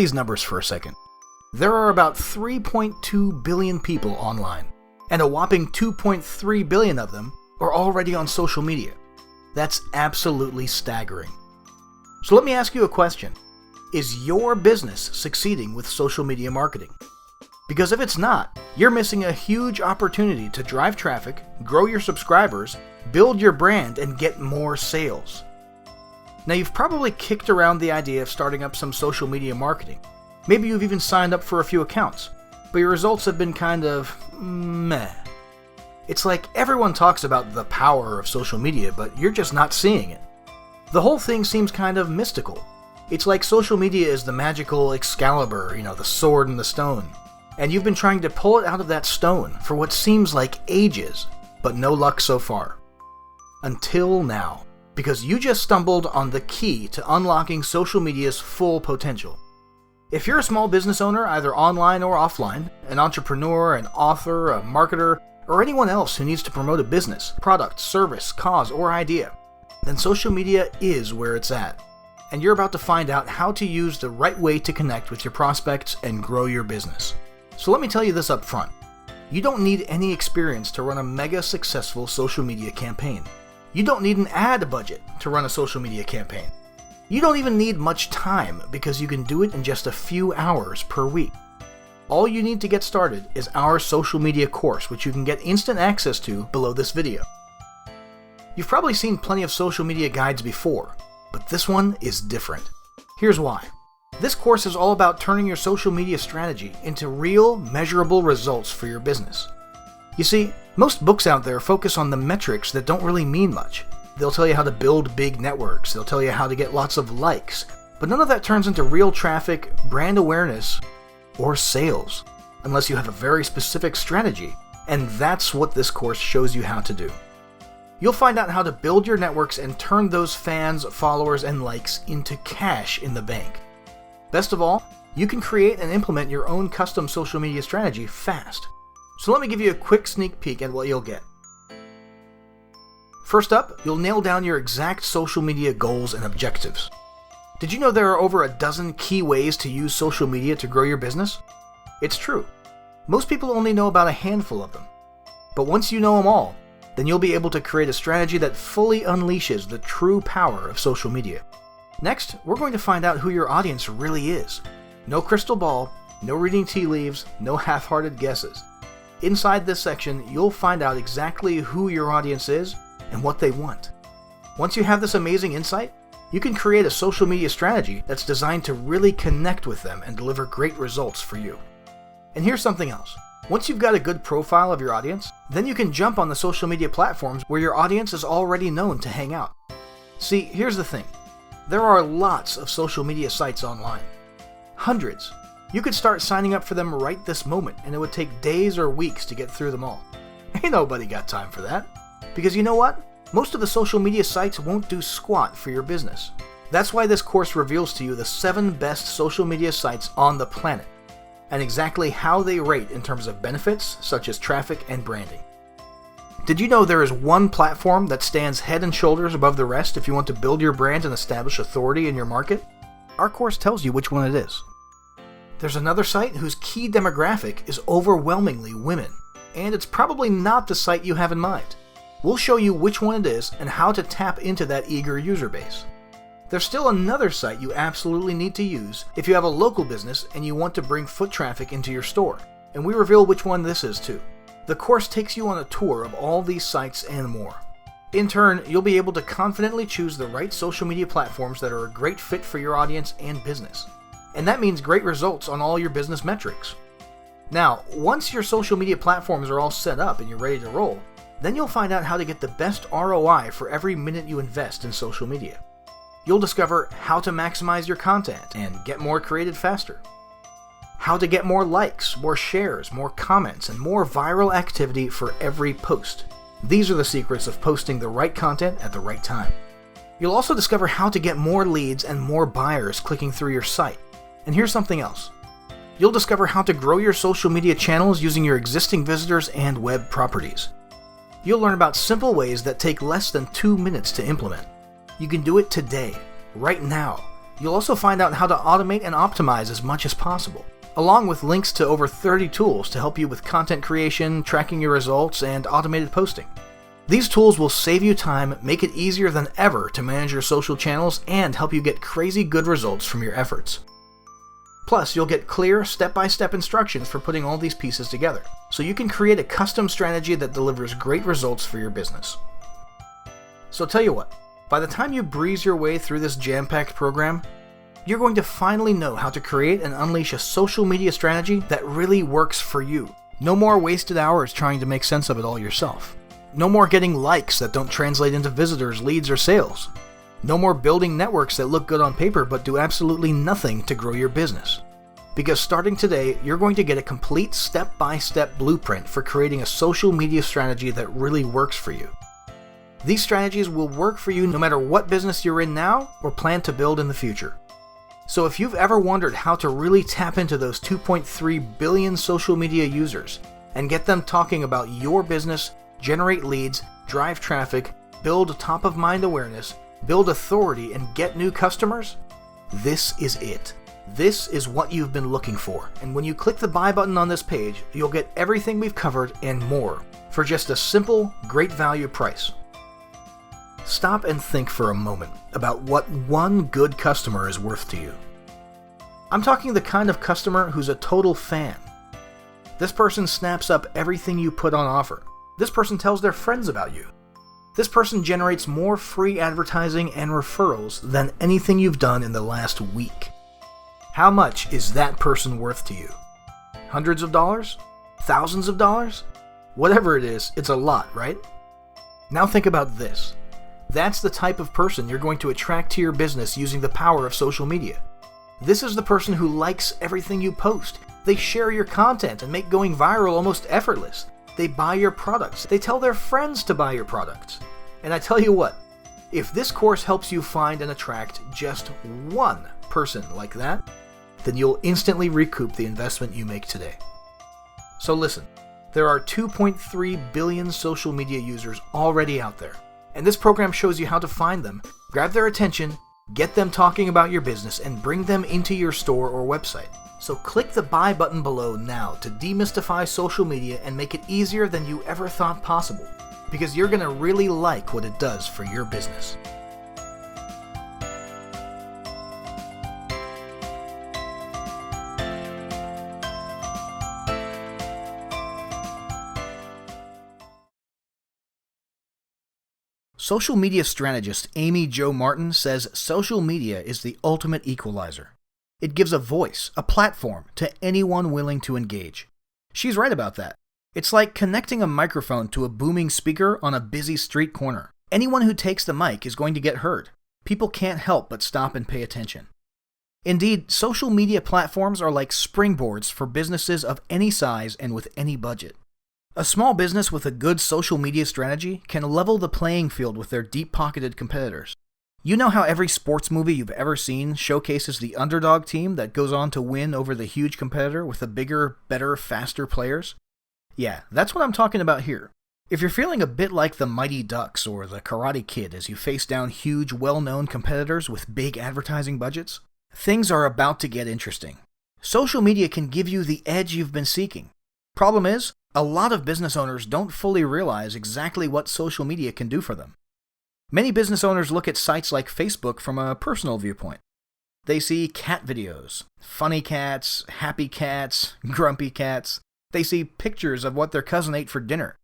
These numbers for a second. There are about 3.2 billion people online, and a whopping 2.3 billion of them are already on social media. That's absolutely staggering. So let me ask you a question. Is your business succeeding with social media marketing? Because if it's not, you're missing a huge opportunity to drive traffic, grow your subscribers, build your brand, and get more sales. Now, you've probably kicked around the idea of starting up some social media marketing. Maybe you've even signed up for a few accounts, but your results have been kind of meh. It's like everyone talks about the power of social media, but you're just not seeing it. The whole thing seems kind of mystical. It's like social media is the magical Excalibur, the sword and the stone. And you've been trying to pull it out of that stone for what seems like ages, but no luck so far. Until now, because you just stumbled on the key to unlocking social media's full potential. If you're a small business owner, either online or offline, an entrepreneur, an author, a marketer, or anyone else who needs to promote a business, product, service, cause, or idea, then social media is where it's at. And you're about to find out how to use the right way to connect with your prospects and grow your business. So let me tell you this up front. You don't need any experience to run a mega successful social media campaign. You don't need an ad budget to run a social media campaign. You don't even need much time because you can do it in just a few hours per week. All you need to get started is our social media course, which you can get instant access to below this video. You've probably seen plenty of social media guides before, but this one is different. Here's why. This course is all about turning your social media strategy into real, measurable results for your business. You see, most books out there focus on the metrics that don't really mean much. They'll tell you how to build big networks, they'll tell you how to get lots of likes, but none of that turns into real traffic, brand awareness, or sales, unless you have a very specific strategy, and that's what this course shows you how to do. You'll find out how to build your networks and turn those fans, followers, and likes into cash in the bank. Best of all, you can create and implement your own custom social media strategy fast. So let me give you a quick sneak peek at what you'll get. First up, you'll nail down your exact social media goals and objectives. Did you know there are over a dozen key ways to use social media to grow your business? It's true. Most people only know about a handful of them. But once you know them all, then you'll be able to create a strategy that fully unleashes the true power of social media. Next, we're going to find out who your audience really is. No crystal ball, no reading tea leaves, no half-hearted guesses. Inside this section, you'll find out exactly who your audience is and what they want. Once you have this amazing insight, you can create a social media strategy that's designed to really connect with them and deliver great results for you. And here's something else. Once you've got a good profile of your audience, then you can jump on the social media platforms where your audience is already known to hang out. See, here's the thing. There are lots of social media sites online. Hundreds. You could start signing up for them right this moment, and it would take days or weeks to get through them all. Ain't nobody got time for that. Because you know what? Most of the social media sites won't do squat for your business. That's why this course reveals to you the 7 best social media sites on the planet, and exactly how they rate in terms of benefits such as traffic and branding. Did you know there is one platform that stands head and shoulders above the rest if you want to build your brand and establish authority in your market? Our course tells you which one it is. There's another site whose key demographic is overwhelmingly women, and it's probably not the site you have in mind. We'll show you which one it is and how to tap into that eager user base. There's still another site you absolutely need to use if you have a local business and you want to bring foot traffic into your store, and we reveal which one this is too. The course takes you on a tour of all these sites and more. In turn, you'll be able to confidently choose the right social media platforms that are a great fit for your audience and business. And that means great results on all your business metrics. Now, once your social media platforms are all set up and you're ready to roll, then you'll find out how to get the best ROI for every minute you invest in social media. You'll discover how to maximize your content and get more creative faster. How to get more likes, more shares, more comments, and more viral activity for every post. These are the secrets of posting the right content at the right time. You'll also discover how to get more leads and more buyers clicking through your site. And here's something else. You'll discover how to grow your social media channels using your existing visitors and web properties. You'll learn about simple ways that take less than 2 minutes to implement. You can do it today, right now. You'll also find out how to automate and optimize as much as possible, along with links to over 30 tools to help you with content creation, tracking your results, and automated posting. These tools will save you time, make it easier than ever to manage your social channels, and help you get crazy good results from your efforts. Plus, you'll get clear, step-by-step instructions for putting all these pieces together, so you can create a custom strategy that delivers great results for your business. So tell you what, by the time you breeze your way through this jam-packed program, you're going to finally know how to create and unleash a social media strategy that really works for you. No more wasted hours trying to make sense of it all yourself. No more getting likes that don't translate into visitors, leads, or sales. No more building networks that look good on paper but do absolutely nothing to grow your business. Because starting today, you're going to get a complete step-by-step blueprint for creating a social media strategy that really works for you. These strategies will work for you no matter what business you're in now or plan to build in the future. So if you've ever wondered how to really tap into those 2.3 billion social media users and get them talking about your business, generate leads, drive traffic, build top-of-mind awareness, build authority, and get new customers, this is it. This is what you've been looking for. And when you click the buy button on this page, you'll get everything we've covered and more for just a simple, great value price. Stop and think for a moment about what one good customer is worth to you. I'm talking the kind of customer who's a total fan. This person snaps up everything you put on offer. This person tells their friends about you. This person generates more free advertising and referrals than anything you've done in the last week. How much is that person worth to you? Hundreds of dollars? Thousands of dollars? Whatever it is, it's a lot, right? Now think about this. That's the type of person you're going to attract to your business using the power of social media. This is the person who likes everything you post. They share your content and make going viral almost effortless. They buy your products. They tell their friends to buy your products. And I tell you what, if this course helps you find and attract just one person like that, then you'll instantly recoup the investment you make today. So listen, there are 2.3 billion social media users already out there, and this program shows you how to find them, grab their attention, get them talking about your business, and bring them into your store or website. So click the buy button below now to demystify social media and make it easier than you ever thought possible, because you're going to really like what it does for your business. Social media strategist Amy Jo Martin says social media is the ultimate equalizer. It gives a voice, a platform, to anyone willing to engage. She's right about that. It's like connecting a microphone to a booming speaker on a busy street corner. Anyone who takes the mic is going to get heard. People can't help but stop and pay attention. Indeed, social media platforms are like springboards for businesses of any size and with any budget. A small business with a good social media strategy can level the playing field with their deep-pocketed competitors. You know how every sports movie you've ever seen showcases the underdog team that goes on to win over the huge competitor with the bigger, better, faster players? Yeah, that's what I'm talking about here. If you're feeling a bit like the Mighty Ducks or the Karate Kid as you face down huge, well-known competitors with big advertising budgets, things are about to get interesting. Social media can give you the edge you've been seeking. Problem is, a lot of business owners don't fully realize exactly what social media can do for them. Many business owners look at sites like Facebook from a personal viewpoint. They see cat videos, funny cats, happy cats, grumpy cats. They see pictures of what their cousin ate for dinner.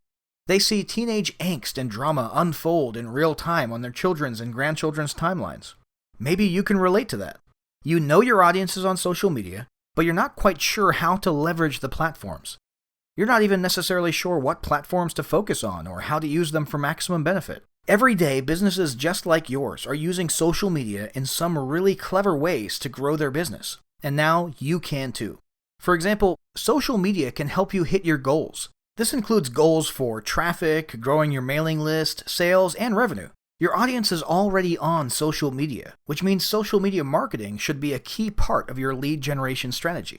They see teenage angst and drama unfold in real time on their children's and grandchildren's timelines. Maybe you can relate to that. You know your audience is on social media, but you're not quite sure how to leverage the platforms. You're not even necessarily sure what platforms to focus on or how to use them for maximum benefit. Every day, businesses just like yours are using social media in some really clever ways to grow their business. And now you can too. For example, social media can help you hit your goals. This includes goals for traffic, growing your mailing list, sales, and revenue. Your audience is already on social media, which means social media marketing should be a key part of your lead generation strategy.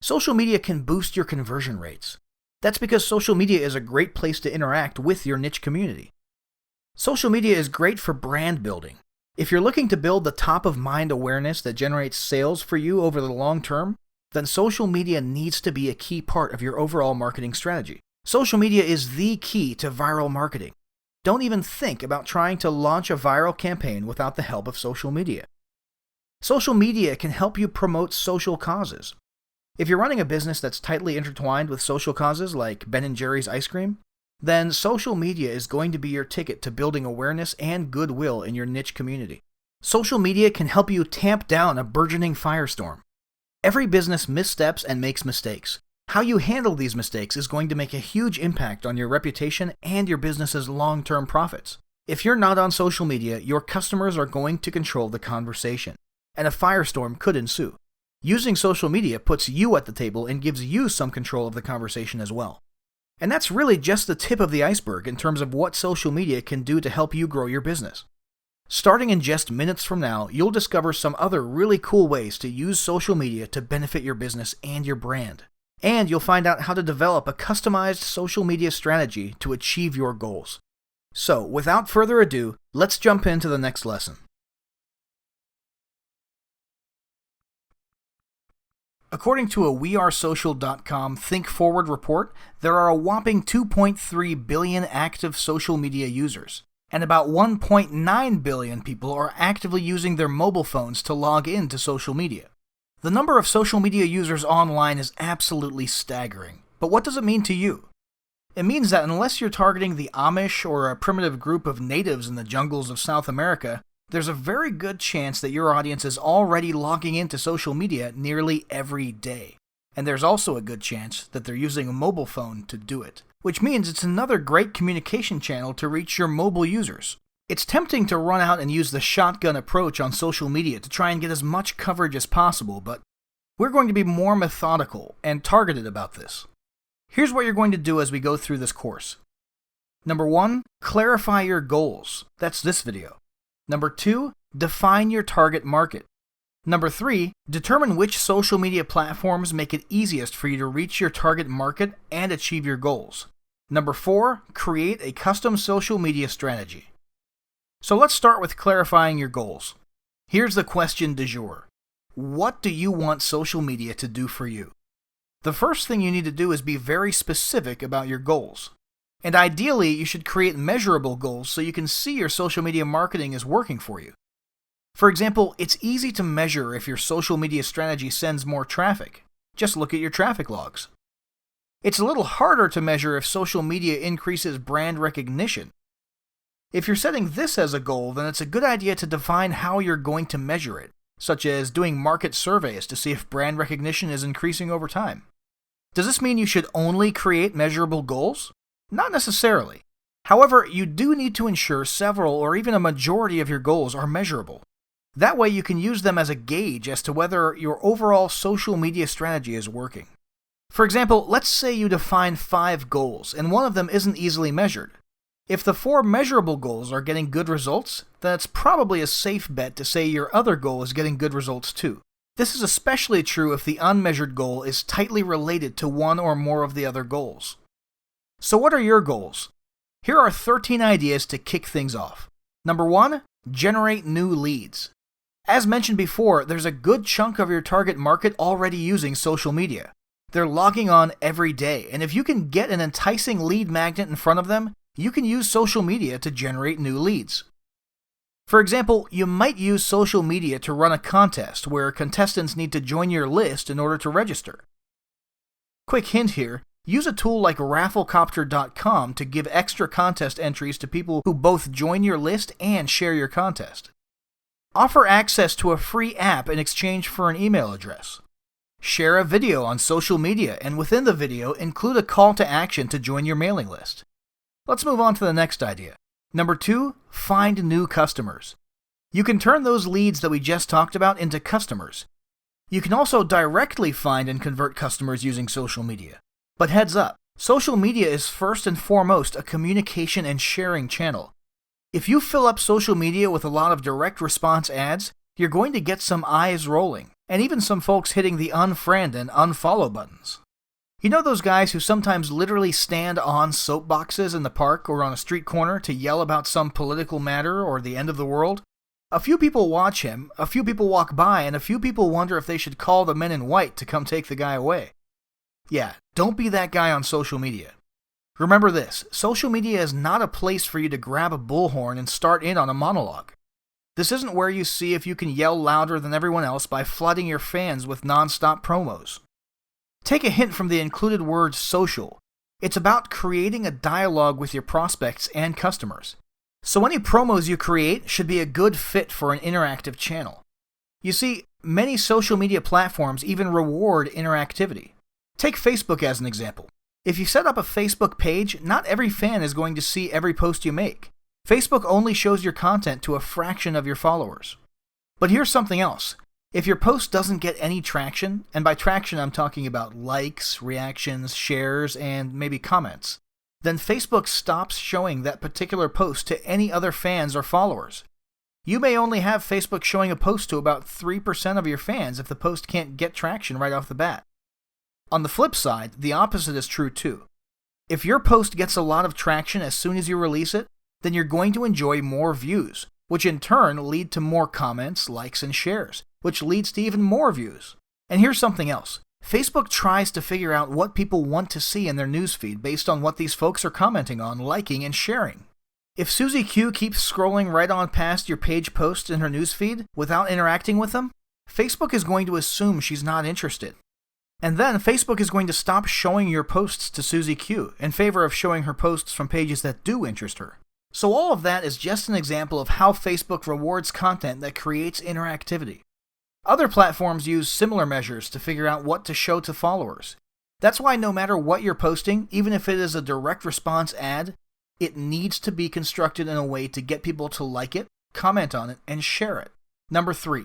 Social media can boost your conversion rates. That's because social media is a great place to interact with your niche community. Social media is great for brand building. If you're looking to build the top-of-mind awareness that generates sales for you over the long term, then social media needs to be a key part of your overall marketing strategy. Social media is the key to viral marketing. Don't even think about trying to launch a viral campaign without the help of social media. Social media can help you promote social causes. If you're running a business that's tightly intertwined with social causes like Ben & Jerry's ice cream, then social media is going to be your ticket to building awareness and goodwill in your niche community. Social media can help you tamp down a burgeoning firestorm. Every business missteps and makes mistakes. How you handle these mistakes is going to make a huge impact on your reputation and your business's long-term profits. If you're not on social media, your customers are going to control the conversation, and a firestorm could ensue. Using social media puts you at the table and gives you some control of the conversation as well. And that's really just the tip of the iceberg in terms of what social media can do to help you grow your business. Starting in just minutes from now, you'll discover some other really cool ways to use social media to benefit your business and your brand. And you'll find out how to develop a customized social media strategy to achieve your goals. So, without further ado, let's jump into the next lesson. According to a wearesocial.com Think Forward report, there are a whopping 2.3 billion active social media users, and about 1.9 billion people are actively using their mobile phones to log into social media. The number of social media users online is absolutely staggering, but what does it mean to you? It means that unless you're targeting the Amish or a primitive group of natives in the jungles of South America, there's a very good chance that your audience is already logging into social media nearly every day. And there's also a good chance that they're using a mobile phone to do it, which means it's another great communication channel to reach your mobile users. It's tempting to run out and use the shotgun approach on social media to try and get as much coverage as possible, but we're going to be more methodical and targeted about this. Here's what you're going to do as we go through this course. Number 1, clarify your goals. That's this video. Number 2, define your target market. Number 3, determine which social media platforms make it easiest for you to reach your target market and achieve your goals. Number 4, create a custom social media strategy. So let's start with clarifying your goals. Here's the question du jour. What do you want social media to do for you? The first thing you need to do is be very specific about your goals. And ideally, you should create measurable goals so you can see your social media marketing is working for you. For example, it's easy to measure if your social media strategy sends more traffic. Just look at your traffic logs. It's a little harder to measure if social media increases brand recognition. If you're setting this as a goal, then it's a good idea to define how you're going to measure it, such as doing market surveys to see if brand recognition is increasing over time. Does this mean you should only create measurable goals? Not necessarily. However, you do need to ensure several or even a majority of your goals are measurable. That way you can use them as a gauge as to whether your overall social media strategy is working. For example, let's say you define 5 goals and one of them isn't easily measured. If the 4 measurable goals are getting good results, then it's probably a safe bet to say your other goal is getting good results too. This is especially true if the unmeasured goal is tightly related to one or more of the other goals. So what are your goals? Here are 13 ideas to kick things off. Number 1, generate new leads. As mentioned before, there's a good chunk of your target market already using social media. They're logging on every day, and if you can get an enticing lead magnet in front of them, you can use social media to generate new leads. For example, you might use social media to run a contest where contestants need to join your list in order to register. Quick hint here. Use a tool like rafflecopter.com to give extra contest entries to people who both join your list and share your contest. Offer access to a free app in exchange for an email address. Share a video on social media and within the video include a call to action to join your mailing list. Let's move on to the next idea. Number 2, find new customers. You can turn those leads that we just talked about into customers. You can also directly find and convert customers using social media. But heads up, social media is first and foremost a communication and sharing channel. If you fill up social media with a lot of direct response ads, you're going to get some eyes rolling, and even some folks hitting the unfriend and unfollow buttons. You know those guys who sometimes literally stand on soapboxes in the park or on a street corner to yell about some political matter or the end of the world? A few people watch him, a few people walk by, and a few people wonder if they should call the men in white to come take the guy away. Yeah, don't be that guy on social media. Remember this, social media is not a place for you to grab a bullhorn and start in on a monologue. This isn't where you see if you can yell louder than everyone else by flooding your fans with non-stop promos. Take a hint from the included word social. It's about creating a dialogue with your prospects and customers. So any promos you create should be a good fit for an interactive channel. You see, many social media platforms even reward interactivity. Take Facebook as an example. If you set up a Facebook page, not every fan is going to see every post you make. Facebook only shows your content to a fraction of your followers. But here's something else. If your post doesn't get any traction, and by traction I'm talking about likes, reactions, shares, and maybe comments, then Facebook stops showing that particular post to any other fans or followers. You may only have Facebook showing a post to about 3% of your fans if the post can't get traction right off the bat. On the flip side, the opposite is true too. If your post gets a lot of traction as soon as you release it, then you're going to enjoy more views, which in turn lead to more comments, likes, and shares, which leads to even more views. And here's something else. Facebook tries to figure out what people want to see in their newsfeed based on what these folks are commenting on, liking, and sharing. If Susie Q keeps scrolling right on past your page posts in her newsfeed without interacting with them, Facebook is going to assume she's not interested. And then Facebook is going to stop showing your posts to Susie Q in favor of showing her posts from pages that do interest her. So all of that is just an example of how Facebook rewards content that creates interactivity. Other platforms use similar measures to figure out what to show to followers. That's why no matter what you're posting, even if it is a direct response ad, it needs to be constructed in a way to get people to like it, comment on it, and share it. Number 3,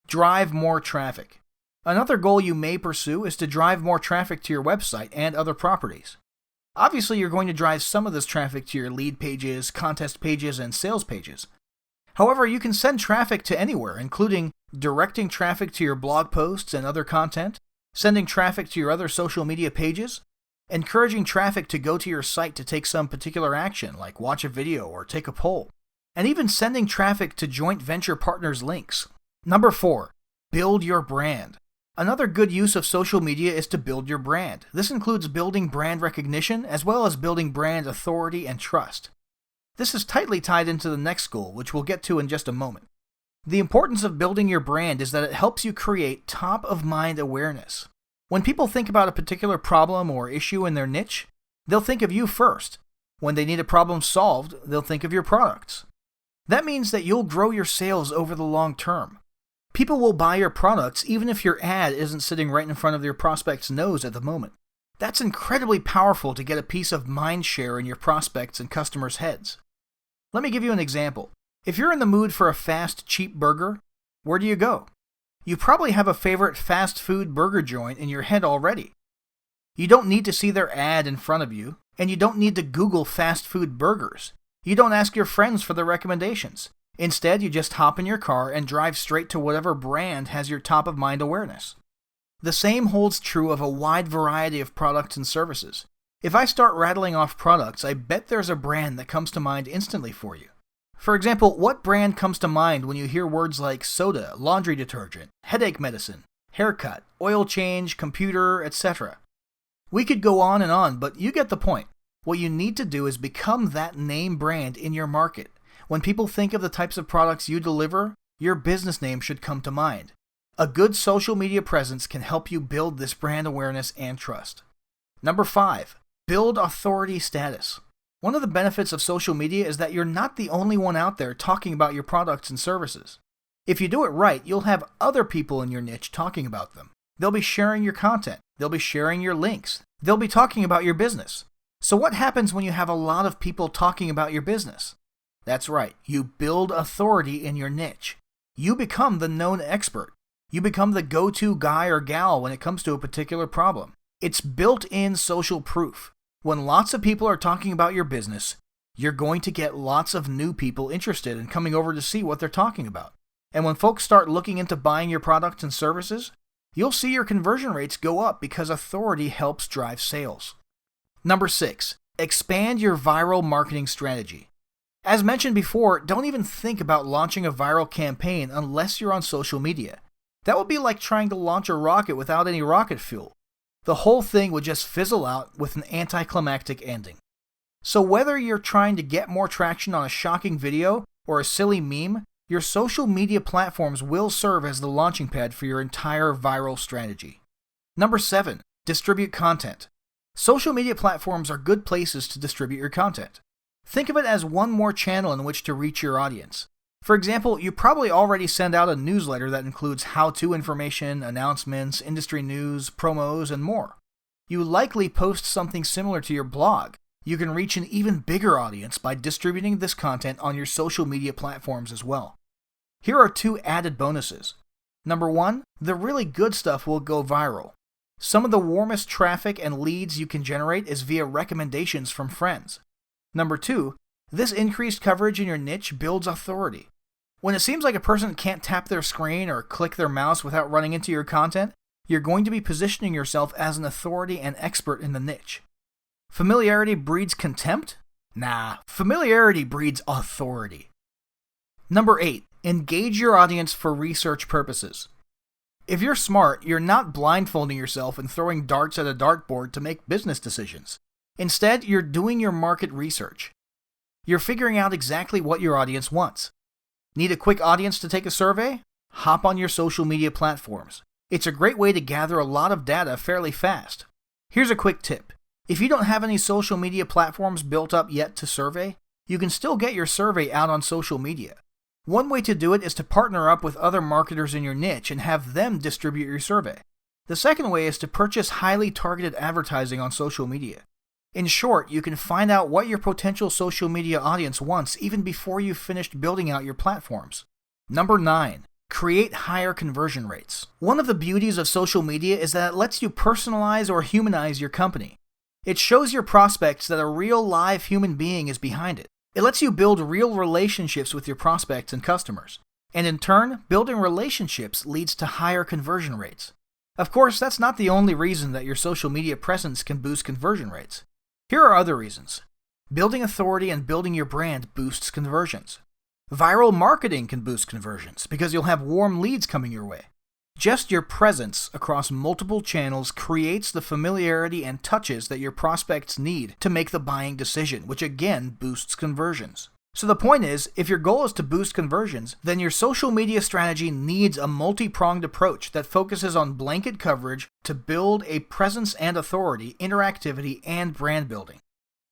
drive more traffic. Another goal you may pursue is to drive more traffic to your website and other properties. Obviously, you're going to drive some of this traffic to your lead pages, contest pages, and sales pages. However, you can send traffic to anywhere, including directing traffic to your blog posts and other content, sending traffic to your other social media pages, encouraging traffic to go to your site to take some particular action, like watch a video or take a poll, and even sending traffic to joint venture partners' links. Number 4, build your brand. Another good use of social media is to build your brand. This includes building brand recognition as well as building brand authority and trust. This is tightly tied into the next goal, which we'll get to in just a moment. The importance of building your brand is that it helps you create top-of-mind awareness. When people think about a particular problem or issue in their niche, they'll think of you first. When they need a problem solved, they'll think of your products. That means that you'll grow your sales over the long term. People will buy your products even if your ad isn't sitting right in front of their prospect's nose at the moment. That's incredibly powerful to get a piece of mind share in your prospects' and customers' heads. Let me give you an example. If you're in the mood for a fast, cheap burger, where do you go? You probably have a favorite fast food burger joint in your head already. You don't need to see their ad in front of you, and you don't need to Google fast food burgers. You don't ask your friends for their recommendations. Instead, you just hop in your car and drive straight to whatever brand has your top-of-mind awareness. The same holds true of a wide variety of products and services. If I start rattling off products, I bet there's a brand that comes to mind instantly for you. For example, what brand comes to mind when you hear words like soda, laundry detergent, headache medicine, haircut, oil change, computer, etc.? We could go on, but you get the point. What you need to do is become that name brand in your market. When people think of the types of products you deliver, your business name should come to mind. A good social media presence can help you build this brand awareness and trust. Number 5, build authority status. One of the benefits of social media is that you're not the only one out there talking about your products and services. If you do it right, you'll have other people in your niche talking about them. They'll be sharing your content. They'll be sharing your links. They'll be talking about your business. So what happens when you have a lot of people talking about your business? That's right, you build authority in your niche. You become the known expert. You become the go-to guy or gal when it comes to a particular problem. It's built-in social proof. When lots of people are talking about your business, you're going to get lots of new people interested in coming over to see what they're talking about. And when folks start looking into buying your products and services, you'll see your conversion rates go up because authority helps drive sales. Number 6, expand your viral marketing strategy. As mentioned before, don't even think about launching a viral campaign unless you're on social media. That would be like trying to launch a rocket without any rocket fuel. The whole thing would just fizzle out with an anticlimactic ending. So whether you're trying to get more traction on a shocking video or a silly meme, your social media platforms will serve as the launching pad for your entire viral strategy. Number 7. Distribute content. Social media platforms are good places to distribute your content. Think of it as one more channel in which to reach your audience. For example, you probably already send out a newsletter that includes how-to information, announcements, industry news, promos, and more. You likely post something similar to your blog. You can reach an even bigger audience by distributing this content on your social media platforms as well. Here are 2 added bonuses. Number 1, the really good stuff will go viral. Some of the warmest traffic and leads you can generate is via recommendations from friends. Number 2, this increased coverage in your niche builds authority. When it seems like a person can't tap their screen or click their mouse without running into your content, you're going to be positioning yourself as an authority and expert in the niche. Familiarity breeds contempt? Nah, familiarity breeds authority. Number 8, engage your audience for research purposes. If you're smart, you're not blindfolding yourself and throwing darts at a dartboard to make business decisions. Instead, you're doing your market research. You're figuring out exactly what your audience wants. Need a quick audience to take a survey? Hop on your social media platforms. It's a great way to gather a lot of data fairly fast. Here's a quick tip. If you don't have any social media platforms built up yet to survey, you can still get your survey out on social media. One way to do it is to partner up with other marketers in your niche and have them distribute your survey. The second way is to purchase highly targeted advertising on social media. In short, you can find out what your potential social media audience wants even before you've finished building out your platforms. Number 9. Create higher conversion rates. One of the beauties of social media is that it lets you personalize or humanize your company. It shows your prospects that a real live human being is behind it. It lets you build real relationships with your prospects and customers. And in turn, building relationships leads to higher conversion rates. Of course, that's not the only reason that your social media presence can boost conversion rates. Here are other reasons. Building authority and building your brand boosts conversions. Viral marketing can boost conversions because you'll have warm leads coming your way. Just your presence across multiple channels creates the familiarity and touches that your prospects need to make the buying decision, which again boosts conversions. So the point is, if your goal is to boost conversions, then your social media strategy needs a multi-pronged approach that focuses on blanket coverage to build a presence and authority, interactivity, and brand building.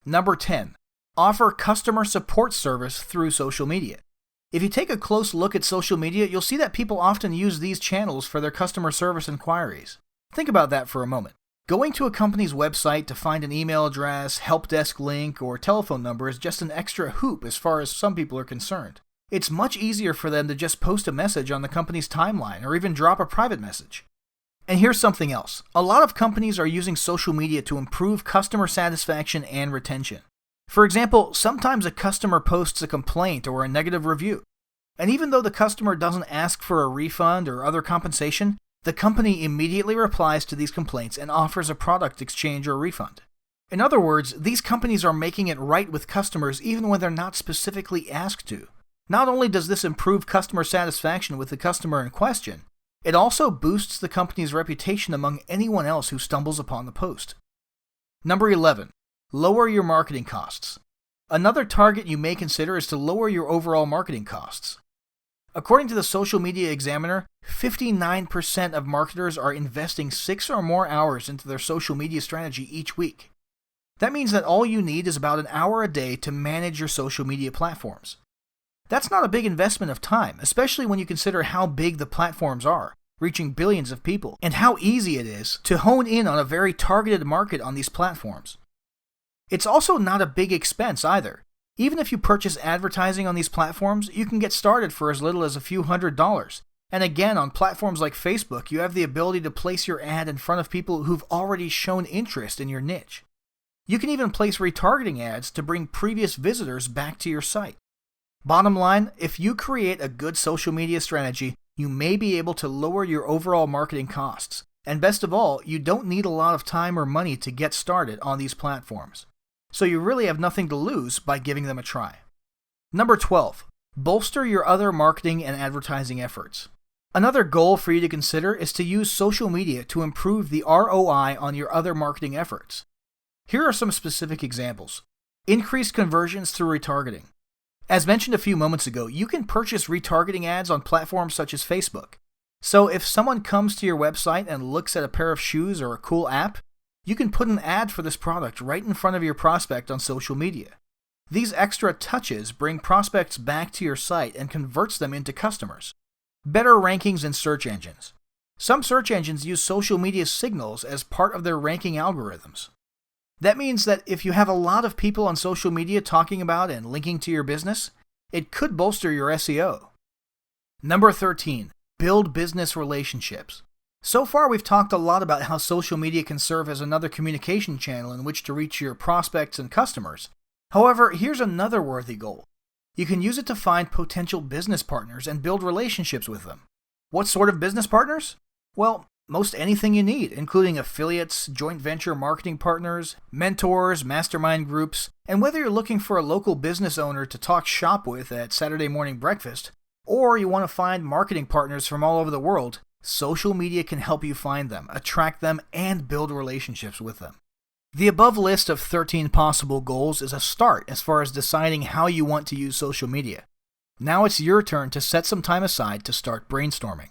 Number 10. Offer customer support service through social media. If you take a close look at social media, you'll see that people often use these channels for their customer service inquiries. Think about that for a moment. Going to a company's website to find an email address, help desk link, or telephone number is just an extra hoop as far as some people are concerned. It's much easier for them to just post a message on the company's timeline or even drop a private message. And here's something else. A lot of companies are using social media to improve customer satisfaction and retention. For example, sometimes a customer posts a complaint or a negative review. And even though the customer doesn't ask for a refund or other compensation, the company immediately replies to these complaints and offers a product exchange or refund. In other words, these companies are making it right with customers even when they're not specifically asked to. Not only does this improve customer satisfaction with the customer in question, it also boosts the company's reputation among anyone else who stumbles upon the post. Number 11. Lower your marketing costs. Another target you may consider is to lower your overall marketing costs. According to the Social Media Examiner, 59% of marketers are investing 6 or more hours into their social media strategy each week. That means that all you need is about an hour a day to manage your social media platforms. That's not a big investment of time, especially when you consider how big the platforms are, reaching billions of people, and how easy it is to hone in on a very targeted market on these platforms. It's also not a big expense either. Even if you purchase advertising on these platforms, you can get started for as little as a few $100s. And again, on platforms like Facebook, you have the ability to place your ad in front of people who've already shown interest in your niche. You can even place retargeting ads to bring previous visitors back to your site. Bottom line, if you create a good social media strategy, you may be able to lower your overall marketing costs. And best of all, you don't need a lot of time or money to get started on these platforms. So you really have nothing to lose by giving them a try. Number 12. Bolster your other marketing and advertising efforts. Another goal for you to consider is to use social media to improve the ROI on your other marketing efforts. Here are some specific examples. Increased conversions through retargeting. As mentioned a few moments ago, you can purchase retargeting ads on platforms such as Facebook. So if someone comes to your website and looks at a pair of shoes or a cool app, you can put an ad for this product right in front of your prospect on social media. These extra touches bring prospects back to your site and converts them into customers. Better rankings in search engines. Some search engines use social media signals as part of their ranking algorithms. That means that if you have a lot of people on social media talking about and linking to your business, it could bolster your SEO. Number 13. Build business relationships. So far, we've talked a lot about how social media can serve as another communication channel in which to reach your prospects and customers. However, here's another worthy goal. You can use it to find potential business partners and build relationships with them. What sort of business partners? Well, most anything you need, including affiliates, joint venture marketing partners, mentors, mastermind groups, and whether you're looking for a local business owner to talk shop with at Saturday morning breakfast, or you want to find marketing partners from all over the world, social media can help you find them, attract them, and build relationships with them. The above list of 13 possible goals is a start as far as deciding how you want to use social media. Now it's your turn to set some time aside to start brainstorming.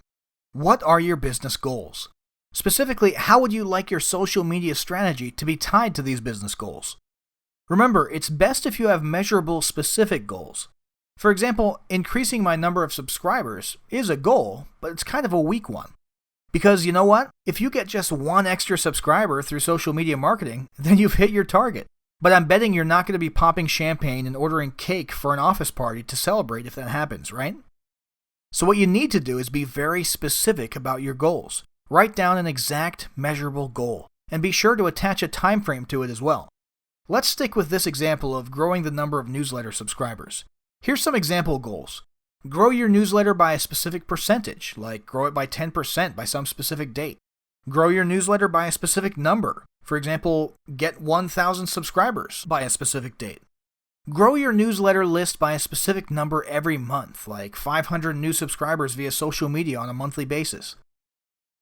What are your business goals? Specifically, how would you like your social media strategy to be tied to these business goals? Remember, it's best if you have measurable, specific goals. For example, increasing my number of subscribers is a goal, but it's kind of a weak one. Because you know what? If you get just one extra subscriber through social media marketing, then you've hit your target. But I'm betting you're not going to be popping champagne and ordering cake for an office party to celebrate if that happens, right? So what you need to do is be very specific about your goals. Write down an exact, measurable goal, and be sure to attach a time frame to it as well. Let's stick with this example of growing the number of newsletter subscribers. Here's some example goals. Grow your newsletter by a specific percentage, like grow it by 10% by some specific date. Grow your newsletter by a specific number. For example, get 1,000 subscribers by a specific date. Grow your newsletter list by a specific number every month, like 500 new subscribers via social media on a monthly basis.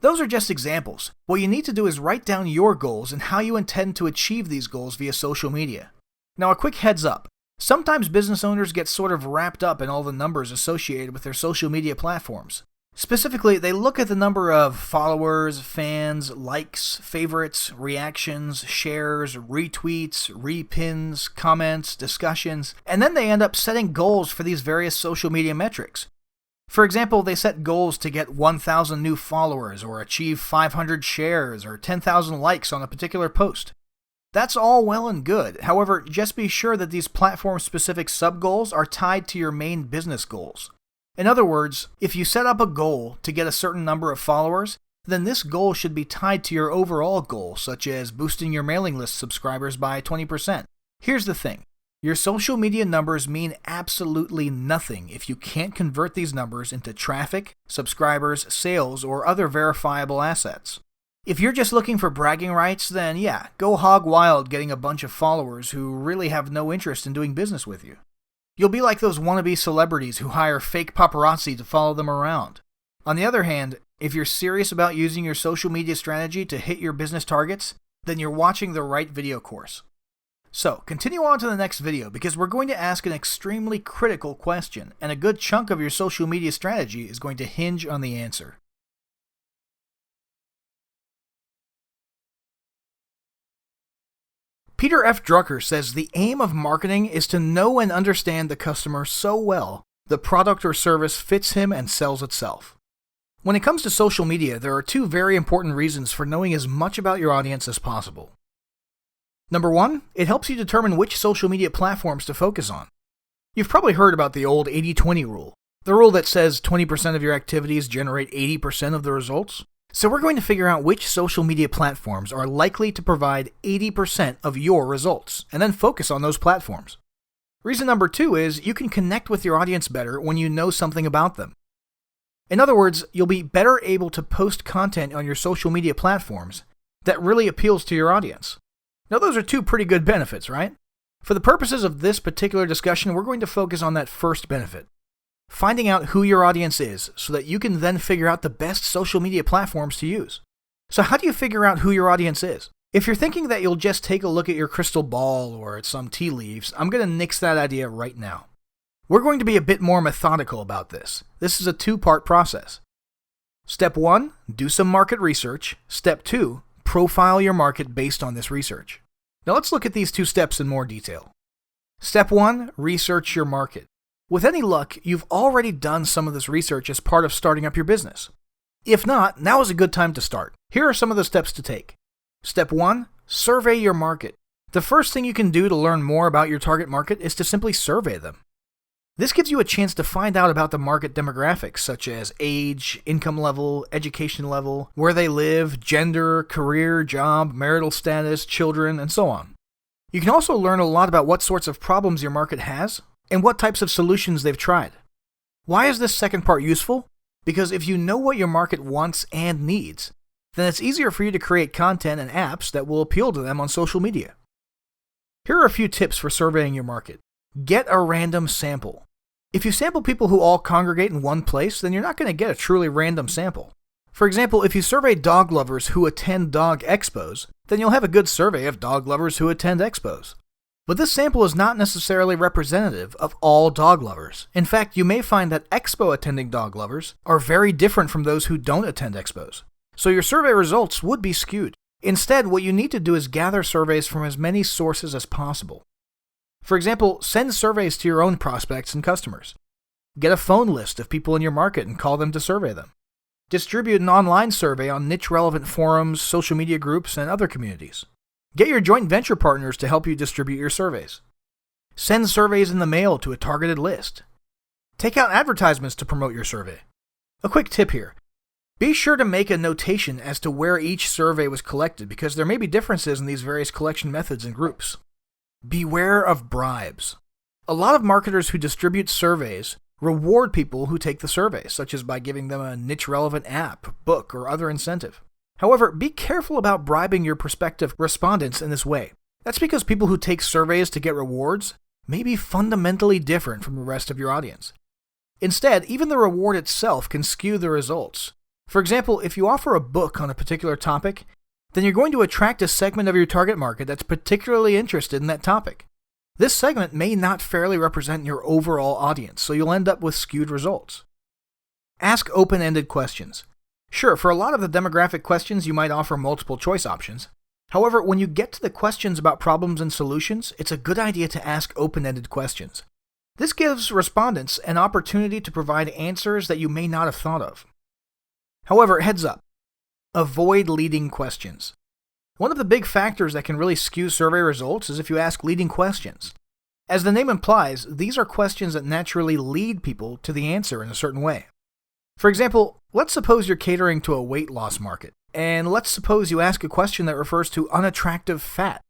Those are just examples. What you need to do is write down your goals and how you intend to achieve these goals via social media. Now, a quick heads up. Sometimes business owners get sort of wrapped up in all the numbers associated with their social media platforms. Specifically, they look at the number of followers, fans, likes, favorites, reactions, shares, retweets, repins, comments, discussions, and then they end up setting goals for these various social media metrics. For example, they set goals to get 1,000 new followers, or achieve 500 shares, or 10,000 likes on a particular post. That's all well and good. However, just be sure that these platform-specific sub-goals are tied to your main business goals. In other words, if you set up a goal to get a certain number of followers, then this goal should be tied to your overall goal, such as boosting your mailing list subscribers by 20%. Here's the thing. Your social media numbers mean absolutely nothing if you can't convert these numbers into traffic, subscribers, sales, or other verifiable assets. If you're just looking for bragging rights, then yeah, go hog wild getting a bunch of followers who really have no interest in doing business with you. You'll be like those wannabe celebrities who hire fake paparazzi to follow them around. On the other hand, if you're serious about using your social media strategy to hit your business targets, then you're watching the right video course. So, continue on to the next video because we're going to ask an extremely critical question, and a good chunk of your social media strategy is going to hinge on the answer. Peter F. Drucker says the aim of marketing is to know and understand the customer so well the product or service fits him and sells itself. When it comes to social media, there are two very important reasons for knowing as much about your audience as possible. Number one, it helps you determine which social media platforms to focus on. You've probably heard about the old 80-20 rule, the rule that says 20% of your activities generate 80% of the results. So we're going to figure out which social media platforms are likely to provide 80% of your results, and then focus on those platforms. Reason number two is you can connect with your audience better when you know something about them. In other words, you'll be better able to post content on your social media platforms that really appeals to your audience. Now those are two pretty good benefits, right? For the purposes of this particular discussion, we're going to focus on that first benefit, finding out who your audience is so that you can then figure out the best social media platforms to use. So how do you figure out who your audience is? If you're thinking that you'll just take a look at your crystal ball or at some tea leaves, I'm going to nix that idea right now. We're going to be a bit more methodical about this. This is a two-part process. Step 1, do some market research. Step 2, profile your market based on this research. Now let's look at these two steps in more detail. Step 1, research your market. With any luck, you've already done some of this research as part of starting up your business. If not, now is a good time to start. Here are some of the steps to take. Step 1, survey your market. The first thing you can do to learn more about your target market is to simply survey them. This gives you a chance to find out about the market demographics such as age, income level, education level, where they live, gender, career, job, marital status, children, and so on. You can also learn a lot about what sorts of problems your market has and what types of solutions they've tried. Why is this second part useful? Because if you know what your market wants and needs, then it's easier for you to create content and apps that will appeal to them on social media. Here are a few tips for surveying your market. Get a random sample. If you sample people who all congregate in one place, then you're not going to get a truly random sample. For example, if you survey dog lovers who attend dog expos, then you'll have a good survey of dog lovers who attend expos. But this sample is not necessarily representative of all dog lovers. In fact, you may find that expo-attending dog lovers are very different from those who don't attend expos. So your survey results would be skewed. Instead, what you need to do is gather surveys from as many sources as possible. For example, send surveys to your own prospects and customers. Get a phone list of people in your market and call them to survey them. Distribute an online survey on niche-relevant forums, social media groups, and other communities. Get your joint venture partners to help you distribute your surveys. Send surveys in the mail to a targeted list. Take out advertisements to promote your survey. A quick tip here. Be sure to make a notation as to where each survey was collected because there may be differences in these various collection methods and groups. Beware of bribes. A lot of marketers who distribute surveys reward people who take the survey, such as by giving them a niche-relevant app, book, or other incentive. However, be careful about bribing your prospective respondents in this way. That's because people who take surveys to get rewards may be fundamentally different from the rest of your audience. Instead, even the reward itself can skew the results. For example, if you offer a book on a particular topic, then you're going to attract a segment of your target market that's particularly interested in that topic. This segment may not fairly represent your overall audience, so you'll end up with skewed results. Ask open-ended questions. Sure, for a lot of the demographic questions, you might offer multiple choice options. However, when you get to the questions about problems and solutions, it's a good idea to ask open-ended questions. This gives respondents an opportunity to provide answers that you may not have thought of. However, heads up. Avoid leading questions. One of the big factors that can really skew survey results is if you ask leading questions. As the name implies, these are questions that naturally lead people to the answer in a certain way. For example, let's suppose you're catering to a weight loss market, and let's suppose you ask a question that refers to unattractive fat.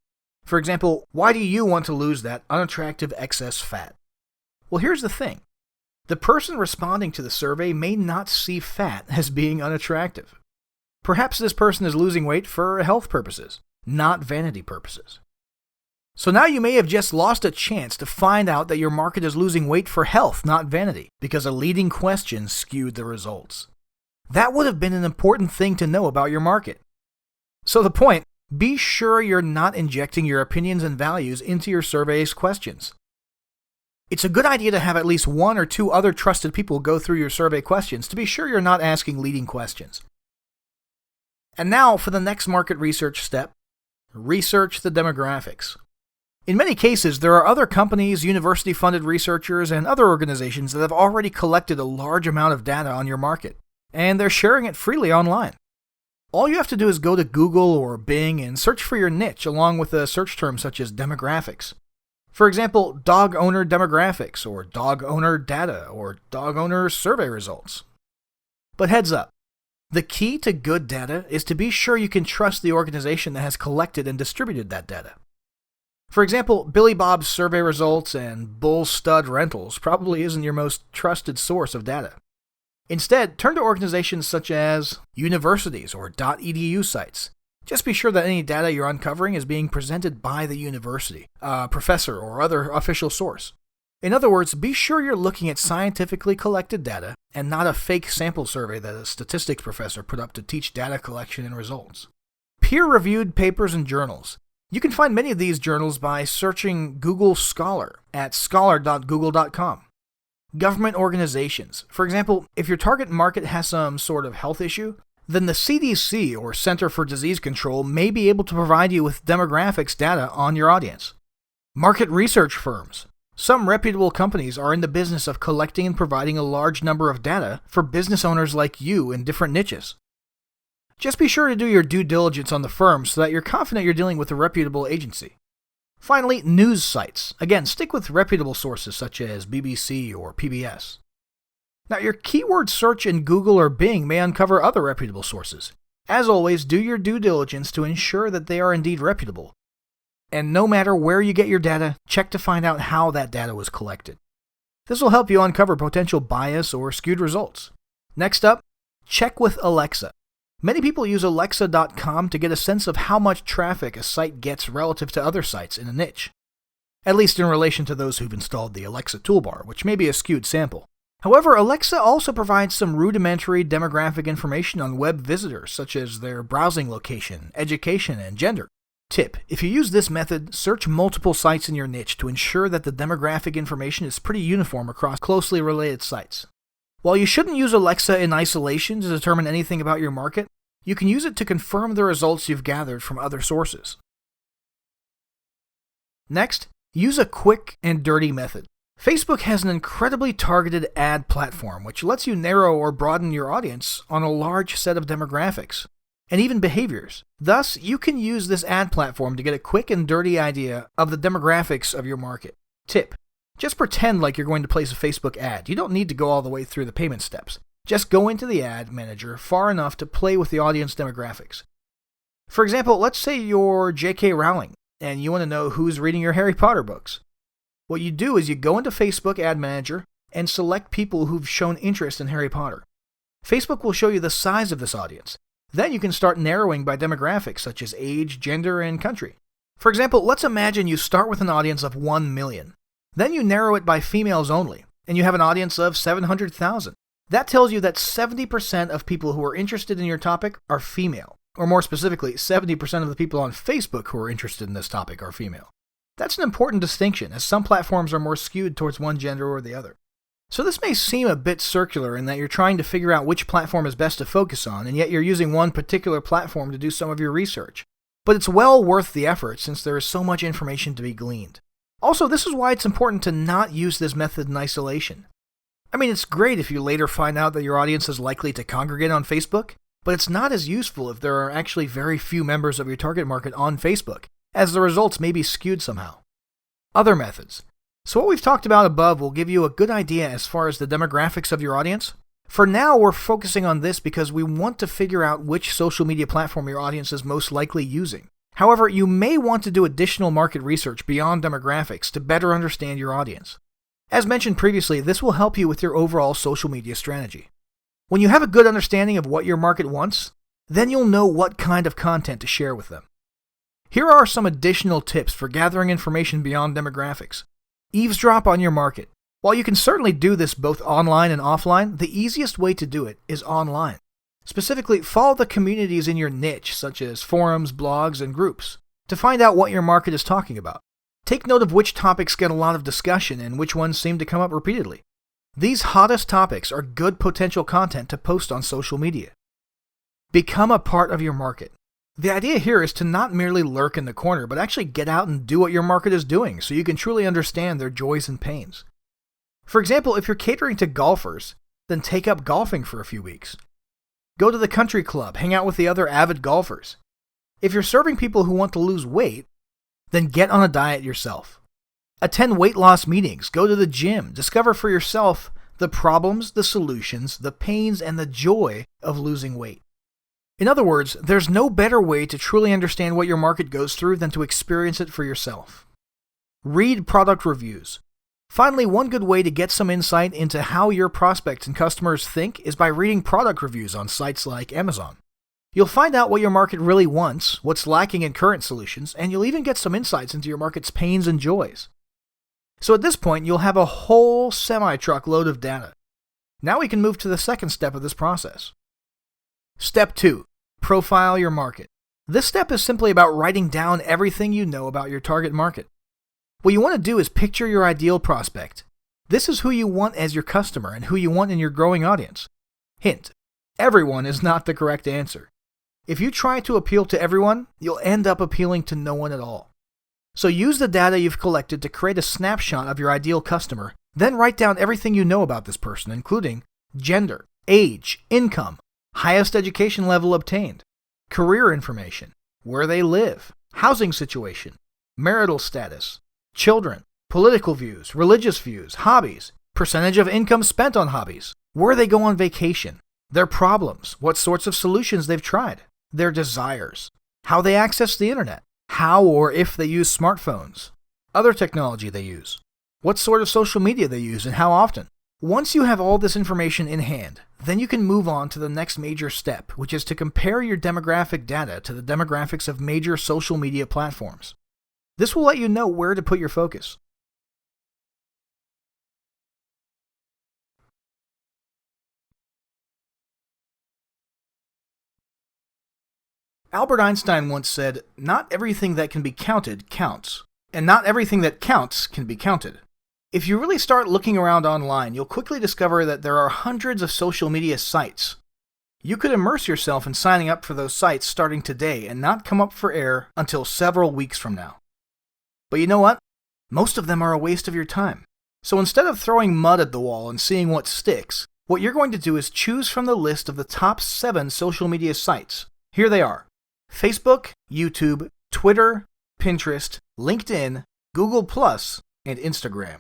For example, why do you want to lose that unattractive excess fat? Well, here's the thing. The person responding to the survey may not see fat as being unattractive. Perhaps this person is losing weight for health purposes, not vanity purposes. So now you may have just lost a chance to find out that your market is losing weight for health, not vanity, because a leading question skewed the results. That would have been an important thing to know about your market. So the point, be sure you're not injecting your opinions and values into your survey's questions. It's a good idea to have at least one or two other trusted people go through your survey questions to be sure you're not asking leading questions. And now for the next market research step, research the demographics. In many cases, there are other companies, university-funded researchers, and other organizations that have already collected a large amount of data on your market, and they're sharing it freely online. All you have to do is go to Google or Bing and search for your niche along with a search term such as demographics. For example, dog owner demographics, or dog owner data, or dog owner survey results. But heads up, the key to good data is to be sure you can trust the organization that has collected and distributed that data. For example, Billy Bob's survey results and Bull Stud Rentals probably isn't your most trusted source of data. Instead, turn to organizations such as universities or .edu sites. Just be sure that any data you're uncovering is being presented by the university, a professor, or other official source. In other words, be sure you're looking at scientifically collected data and not a fake sample survey that a statistics professor put up to teach data collection and results. Peer-reviewed papers and journals. You can find many of these journals by searching Google Scholar at scholar.google.com. Government organizations. For example, if your target market has some sort of health issue, then the CDC, or Center for Disease Control, may be able to provide you with demographics data on your audience. Market research firms. Some reputable companies are in the business of collecting and providing a large number of data for business owners like you in different niches. Just be sure to do your due diligence on the firm so that you're confident you're dealing with a reputable agency. Finally, news sites. Again, stick with reputable sources such as BBC or PBS. Now, your keyword search in Google or Bing may uncover other reputable sources. As always, do your due diligence to ensure that they are indeed reputable. And no matter where you get your data, check to find out how that data was collected. This will help you uncover potential bias or skewed results. Next up, check with Alexa. Many people use Alexa.com to get a sense of how much traffic a site gets relative to other sites in a niche. At least in relation to those who've installed the Alexa toolbar, which may be a skewed sample. However, Alexa also provides some rudimentary demographic information on web visitors, such as their browsing location, education, and gender. Tip: if you use this method, search multiple sites in your niche to ensure that the demographic information is pretty uniform across closely related sites. While you shouldn't use Alexa in isolation to determine anything about your market, you can use it to confirm the results you've gathered from other sources. Next, use a quick and dirty method. Facebook has an incredibly targeted ad platform which lets you narrow or broaden your audience on a large set of demographics and even behaviors. Thus, you can use this ad platform to get a quick and dirty idea of the demographics of your market. Tip: just pretend like you're going to place a Facebook ad. You don't need to go all the way through the payment steps. Just go into the ad manager far enough to play with the audience demographics. For example, let's say you're J.K. Rowling and you want to know who's reading your Harry Potter books. What you do is you go into Facebook Ad Manager and select people who've shown interest in Harry Potter. Facebook will show you the size of this audience. Then you can start narrowing by demographics such as age, gender, and country. For example, let's imagine you start with an audience of 1 million. Then you narrow it by females only, and you have an audience of 700,000. That tells you that 70% of people who are interested in your topic are female. Or more specifically, 70% of the people on Facebook who are interested in this topic are female. That's an important distinction, as some platforms are more skewed towards one gender or the other. So this may seem a bit circular in that you're trying to figure out which platform is best to focus on, and yet you're using one particular platform to do some of your research. But it's well worth the effort since there is so much information to be gleaned. Also, this is why it's important to not use this method in isolation. I mean, it's great if you later find out that your audience is likely to congregate on Facebook, but it's not as useful if there are actually very few members of your target market on Facebook, as the results may be skewed somehow. Other methods. So what we've talked about above will give you a good idea as far as the demographics of your audience. For now, we're focusing on this because we want to figure out which social media platform your audience is most likely using. However, you may want to do additional market research beyond demographics to better understand your audience. As mentioned previously, this will help you with your overall social media strategy. When you have a good understanding of what your market wants, then you'll know what kind of content to share with them. Here are some additional tips for gathering information beyond demographics. Eavesdrop on your market. While you can certainly do this both online and offline, the easiest way to do it is online. Specifically, follow the communities in your niche, such as forums, blogs, and groups, to find out what your market is talking about. Take note of which topics get a lot of discussion and which ones seem to come up repeatedly. These hottest topics are good potential content to post on social media. Become a part of your market. The idea here is to not merely lurk in the corner, but actually get out and do what your market is doing so you can truly understand their joys and pains. For example, if you're catering to golfers, then take up golfing for a few weeks. Go to the country club, hang out with the other avid golfers. If you're serving people who want to lose weight, then get on a diet yourself. Attend weight loss meetings, go to the gym, discover for yourself the problems, the solutions, the pains, and the joy of losing weight. In other words, there's no better way to truly understand what your market goes through than to experience it for yourself. Read product reviews. Finally, one good way to get some insight into how your prospects and customers think is by reading product reviews on sites like Amazon. You'll find out what your market really wants, what's lacking in current solutions, and you'll even get some insights into your market's pains and joys. So at this point, you'll have a whole semi-truck load of data. Now we can move to the second step of this process. Step 2. Profile your market. This step is simply about writing down everything you know about your target market. What you want to do is picture your ideal prospect. This is who you want as your customer and who you want in your growing audience. Hint: everyone is not the correct answer. If you try to appeal to everyone, you'll end up appealing to no one at all. So use the data you've collected to create a snapshot of your ideal customer, then write down everything you know about this person, including gender, age, income, highest education level obtained, career information, where they live, housing situation, marital status, children, political views, religious views, hobbies, percentage of income spent on hobbies, where they go on vacation, their problems, what sorts of solutions they've tried, their desires, how they access the internet, how or if they use smartphones, other technology they use, what sort of social media they use and how often. Once you have all this information in hand, then you can move on to the next major step, which is to compare your demographic data to the demographics of major social media platforms. This will let you know where to put your focus. Albert Einstein once said, "Not everything that can be counted counts, and not everything that counts can be counted." If you really start looking around online, you'll quickly discover that there are hundreds of social media sites. You could immerse yourself in signing up for those sites starting today and not come up for air until several weeks from now. But you know what? Most of them are a waste of your time. So instead of throwing mud at the wall and seeing what sticks, what you're going to do is choose from the list of the top 7 social media sites. Here they are: Facebook, YouTube, Twitter, Pinterest, LinkedIn, Google+, and Instagram.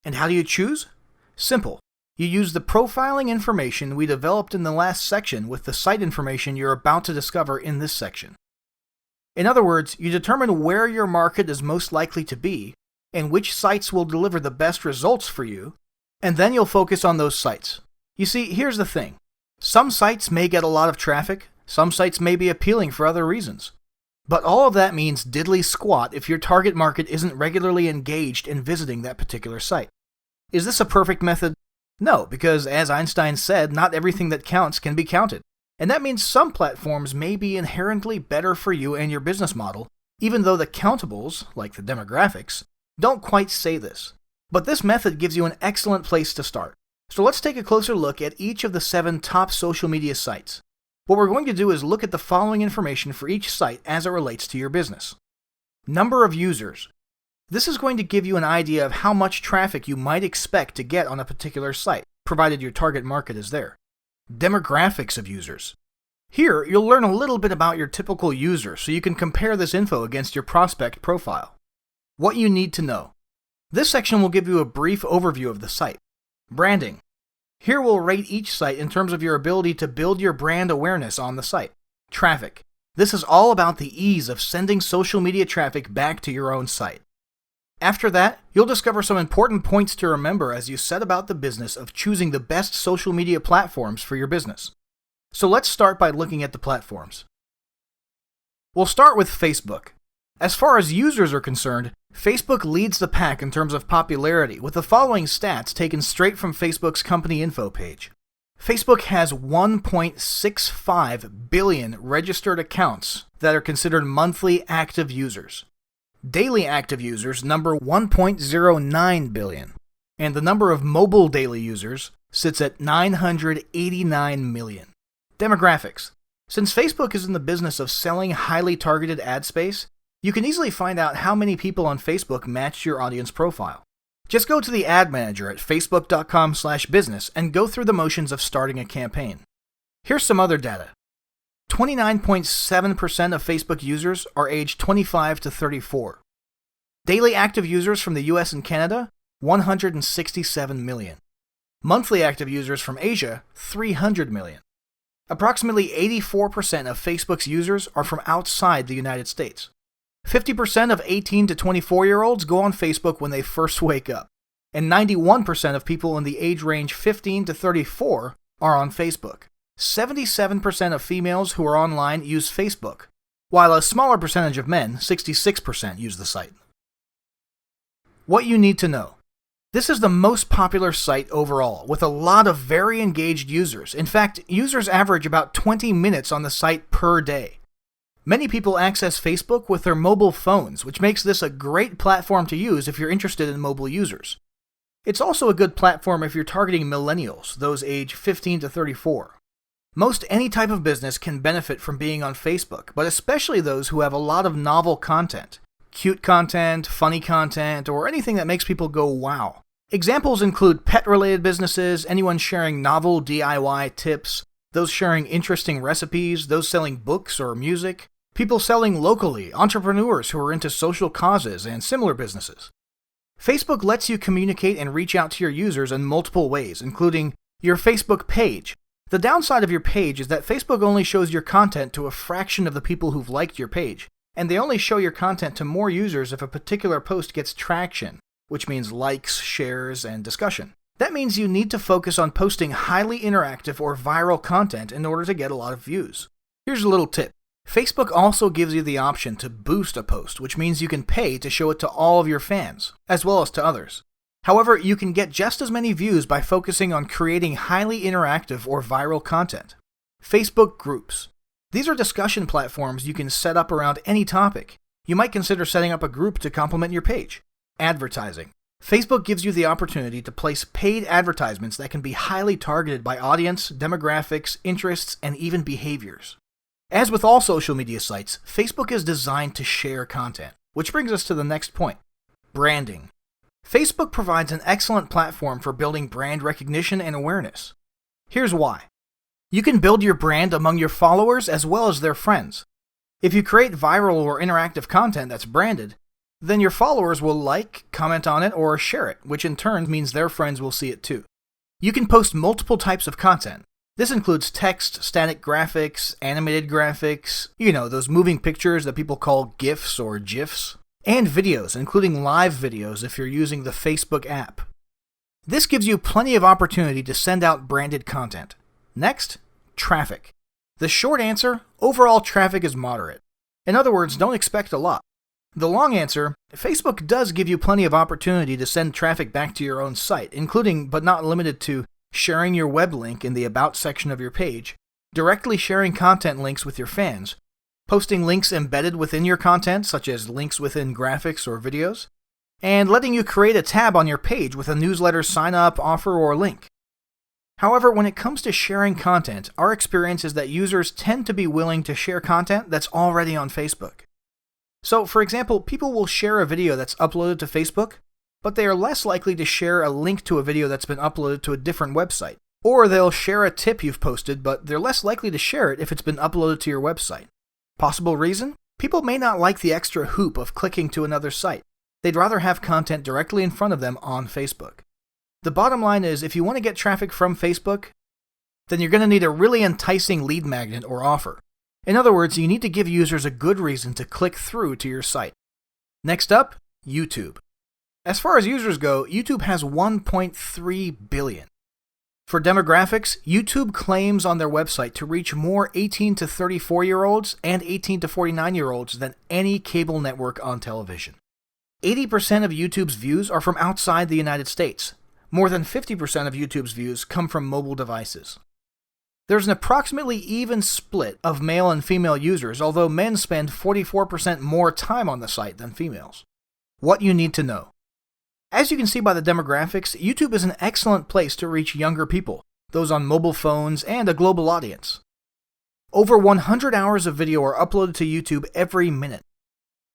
And how do you choose? Simple. You use the profiling information we developed in the last section with the site information you're about to discover in this section. In other words, you determine where your market is most likely to be and which sites will deliver the best results for you, and then you'll focus on those sites. You see, here's the thing. Some sites may get a lot of traffic, some sites may be appealing for other reasons. But all of that means diddly squat if your target market isn't regularly engaged in visiting that particular site. Is this a perfect method? No, because as Einstein said, not everything that counts can be counted. And that means some platforms may be inherently better for you and your business model, even though the countables, like the demographics, don't quite say this. But this method gives you an excellent place to start. So let's take a closer look at each of the 7 top social media sites. What we're going to do is look at the following information for each site as it relates to your business. Number of users. This is going to give you an idea of how much traffic you might expect to get on a particular site, provided your target market is there. Demographics of users. Here, you'll learn a little bit about your typical user so you can compare this info against your prospect profile. What you need to know. This section will give you a brief overview of the site. Branding. Here we'll rate each site in terms of your ability to build your brand awareness on the site. Traffic. This is all about the ease of sending social media traffic back to your own site. After that, you'll discover some important points to remember as you set about the business of choosing the best social media platforms for your business. So let's start by looking at the platforms. We'll start with Facebook. As far as users are concerned, Facebook leads the pack in terms of popularity, with the following stats taken straight from Facebook's company info page. Facebook has 1.65 billion registered accounts that are considered monthly active users. Daily active users number 1.09 billion, and the number of mobile daily users sits at 989 million. Demographics. Since Facebook is in the business of selling highly targeted ad space, you can easily find out how many people on Facebook match your audience profile. Just go to the ad manager at facebook.com/business and go through the motions of starting a campaign. Here's some other data. 29.7% of Facebook users are aged 25 to 34. Daily active users from the US and Canada, 167 million. Monthly active users from Asia, 300 million. Approximately 84% of Facebook's users are from outside the United States. 50% of 18 to 24-year-olds go on Facebook when they first wake up, and 91% of people in the age range 15 to 34 are on Facebook. 77% of females who are online use Facebook, while a smaller percentage of men, 66%, use the site. What you need to know. This is the most popular site overall, with a lot of very engaged users. In fact, users average about 20 minutes on the site per day. Many people access Facebook with their mobile phones, which makes this a great platform to use if you're interested in mobile users. It's also a good platform if you're targeting millennials, those age 15 to 34. Most any type of business can benefit from being on Facebook, but especially those who have a lot of novel content. Cute content, funny content, or anything that makes people go wow. Examples include pet-related businesses, anyone sharing novel DIY tips, those sharing interesting recipes, those selling books or music, people selling locally, entrepreneurs who are into social causes, and similar businesses. Facebook lets you communicate and reach out to your users in multiple ways, including your Facebook page. The downside of your page is that Facebook only shows your content to a fraction of the people who've liked your page, and they only show your content to more users if a particular post gets traction, which means likes, shares, and discussion. That means you need to focus on posting highly interactive or viral content in order to get a lot of views. Here's a little tip. Facebook also gives you the option to boost a post, which means you can pay to show it to all of your fans, as well as to others. However, you can get just as many views by focusing on creating highly interactive or viral content. Facebook groups. These are discussion platforms you can set up around any topic. You might consider setting up a group to complement your page. Advertising. Facebook gives you the opportunity to place paid advertisements that can be highly targeted by audience, demographics, interests, and even behaviors. As with all social media sites, Facebook is designed to share content, which brings us to the next point. Branding. Facebook provides an excellent platform for building brand recognition and awareness. Here's why. You can build your brand among your followers as well as their friends. If you create viral or interactive content that's branded, then your followers will like, comment on it, or share it, which in turn means their friends will see it too. You can post multiple types of content. This includes text, static graphics, animated graphics, those moving pictures that people call GIFs or GIFs, and videos, including live videos if you're using the Facebook app. This gives you plenty of opportunity to send out branded content. Next, traffic. The short answer, overall traffic is moderate. In other words, don't expect a lot. The long answer, Facebook does give you plenty of opportunity to send traffic back to your own site, including but not limited to sharing your web link in the About section of your page, directly sharing content links with your fans, posting links embedded within your content, such as links within graphics or videos, and letting you create a tab on your page with a newsletter sign-up, offer, or link. However, when it comes to sharing content, our experience is that users tend to be willing to share content that's already on Facebook. So, for example, people will share a video that's uploaded to Facebook, but they are less likely to share a link to a video that's been uploaded to a different website. Or they'll share a tip you've posted, but they're less likely to share it if it's been uploaded to your website. Possible reason? People may not like the extra hoop of clicking to another site. They'd rather have content directly in front of them on Facebook. The bottom line is, if you want to get traffic from Facebook, then you're going to need a really enticing lead magnet or offer. In other words, you need to give users a good reason to click through to your site. Next up, YouTube. As far as users go, YouTube has 1.3 billion. For demographics, YouTube claims on their website to reach more 18 to 34-year-olds and 18 to 49-year-olds than any cable network on television. 80% of YouTube's views are from outside the United States. More than 50% of YouTube's views come from mobile devices. There's an approximately even split of male and female users, although men spend 44% more time on the site than females. What you need to know. As you can see by the demographics, YouTube is an excellent place to reach younger people, those on mobile phones, and a global audience. Over 100 hours of video are uploaded to YouTube every minute,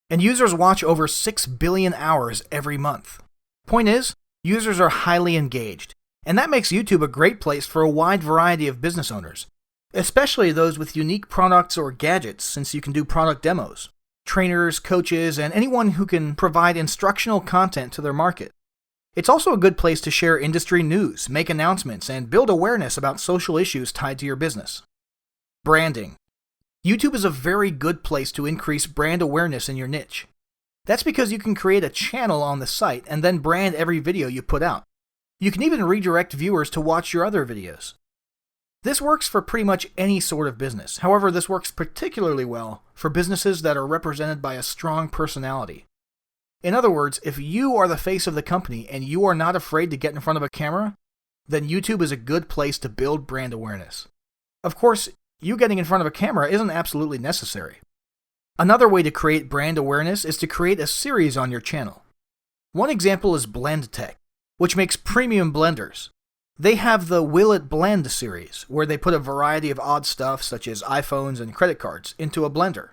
and users watch over 6 billion hours every month. Point is, users are highly engaged, and that makes YouTube a great place for a wide variety of business owners, especially those with unique products or gadgets, since you can do product demos, trainers, coaches, and anyone who can provide instructional content to their market. It's also a good place to share industry news, make announcements, and build awareness about social issues tied to your business. Branding. YouTube is a very good place to increase brand awareness in your niche. That's because you can create a channel on the site and then brand every video you put out. You can even redirect viewers to watch your other videos. This works for pretty much any sort of business. However, this works particularly well for businesses that are represented by a strong personality. In other words, if you are the face of the company and you are not afraid to get in front of a camera, then YouTube is a good place to build brand awareness. Of course, you getting in front of a camera isn't absolutely necessary. Another way to create brand awareness is to create a series on your channel. One example is Blend Tech, which makes premium blenders. They have the Will It Blend series, where they put a variety of odd stuff such as iPhones and credit cards into a blender.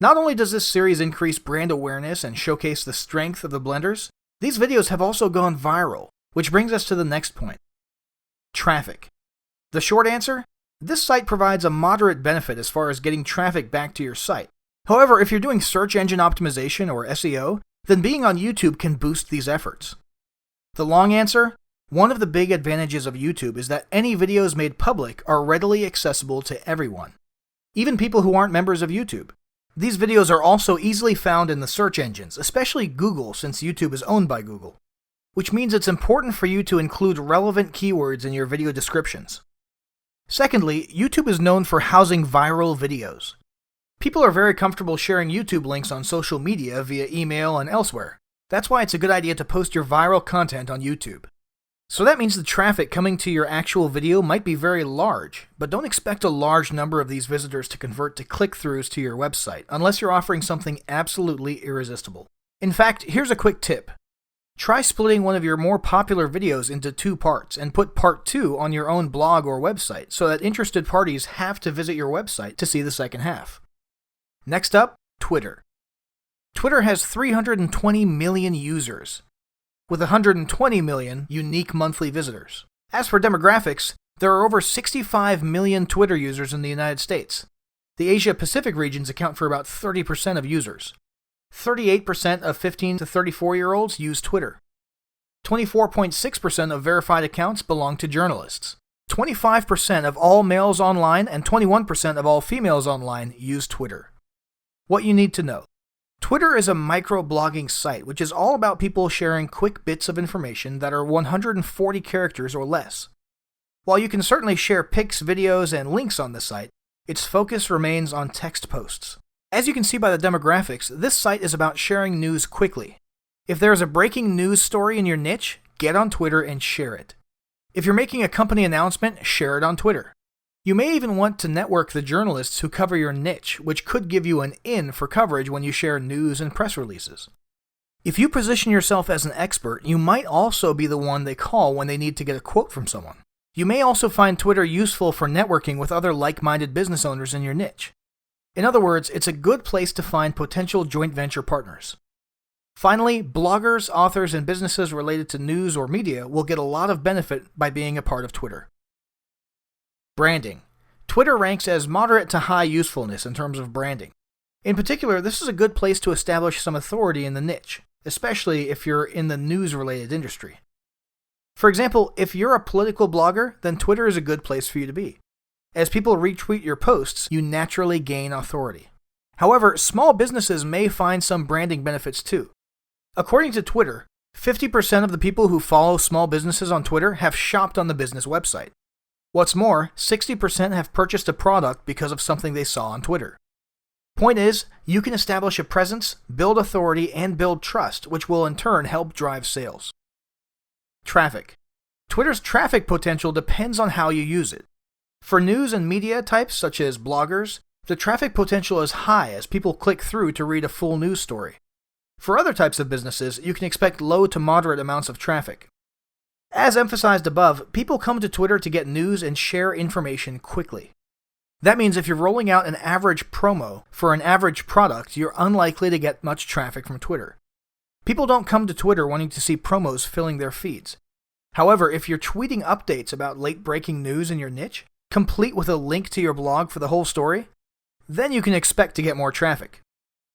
Not only does this series increase brand awareness and showcase the strength of the blenders, these videos have also gone viral, which brings us to the next point. Traffic. The short answer? This site provides a moderate benefit as far as getting traffic back to your site. However, if you're doing search engine optimization or SEO, then being on YouTube can boost these efforts. The long answer? One of the big advantages of YouTube is that any videos made public are readily accessible to everyone, even people who aren't members of YouTube. These videos are also easily found in the search engines, especially Google since YouTube is owned by Google, which means it's important for you to include relevant keywords in your video descriptions. Secondly, YouTube is known for housing viral videos. People are very comfortable sharing YouTube links on social media via email and elsewhere. That's why it's a good idea to post your viral content on YouTube. So that means the traffic coming to your actual video might be very large, but don't expect a large number of these visitors to convert to click-throughs to your website, unless you're offering something absolutely irresistible. In fact, here's a quick tip. Try splitting one of your more popular videos into 2 parts and put part 2 on your own blog or website so that interested parties have to visit your website to see the second half. Next up, Twitter. Twitter has 320 million users, with 120 million unique monthly visitors. As for demographics, there are over 65 million Twitter users in the United States. The Asia-Pacific regions account for about 30% of users. 38% of 15 to 34-year-olds use Twitter. 24.6% of verified accounts belong to journalists. 25% of all males online and 21% of all females online use Twitter. What you need to know. Twitter is a microblogging site which is all about people sharing quick bits of information that are 140 characters or less. While you can certainly share pics, videos, and links on the site, its focus remains on text posts. As you can see by the demographics, this site is about sharing news quickly. If there is a breaking news story in your niche, get on Twitter and share it. If you're making a company announcement, share it on Twitter. You may even want to network the journalists who cover your niche, which could give you an in for coverage when you share news and press releases. If you position yourself as an expert, you might also be the one they call when they need to get a quote from someone. You may also find Twitter useful for networking with other like-minded business owners in your niche. In other words, it's a good place to find potential joint venture partners. Finally, bloggers, authors, and businesses related to news or media will get a lot of benefit by being a part of Twitter. Branding. Twitter ranks as moderate to high usefulness in terms of branding. In particular, this is a good place to establish some authority in the niche, especially if you're in the news-related industry. For example, if you're a political blogger, then Twitter is a good place for you to be. As people retweet your posts, you naturally gain authority. However, small businesses may find some branding benefits too. According to Twitter, 50% of the people who follow small businesses on Twitter have shopped on the business website. What's more, 60% have purchased a product because of something they saw on Twitter. Point is, you can establish a presence, build authority, and build trust, which will in turn help drive sales. Traffic. Twitter's traffic potential depends on how you use it. For news and media types such as bloggers, the traffic potential is high as people click through to read a full news story. For other types of businesses, you can expect low to moderate amounts of traffic. As emphasized above, people come to Twitter to get news and share information quickly. That means if you're rolling out an average promo for an average product, you're unlikely to get much traffic from Twitter. People don't come to Twitter wanting to see promos filling their feeds. However, if you're tweeting updates about late-breaking news in your niche, complete with a link to your blog for the whole story, then you can expect to get more traffic.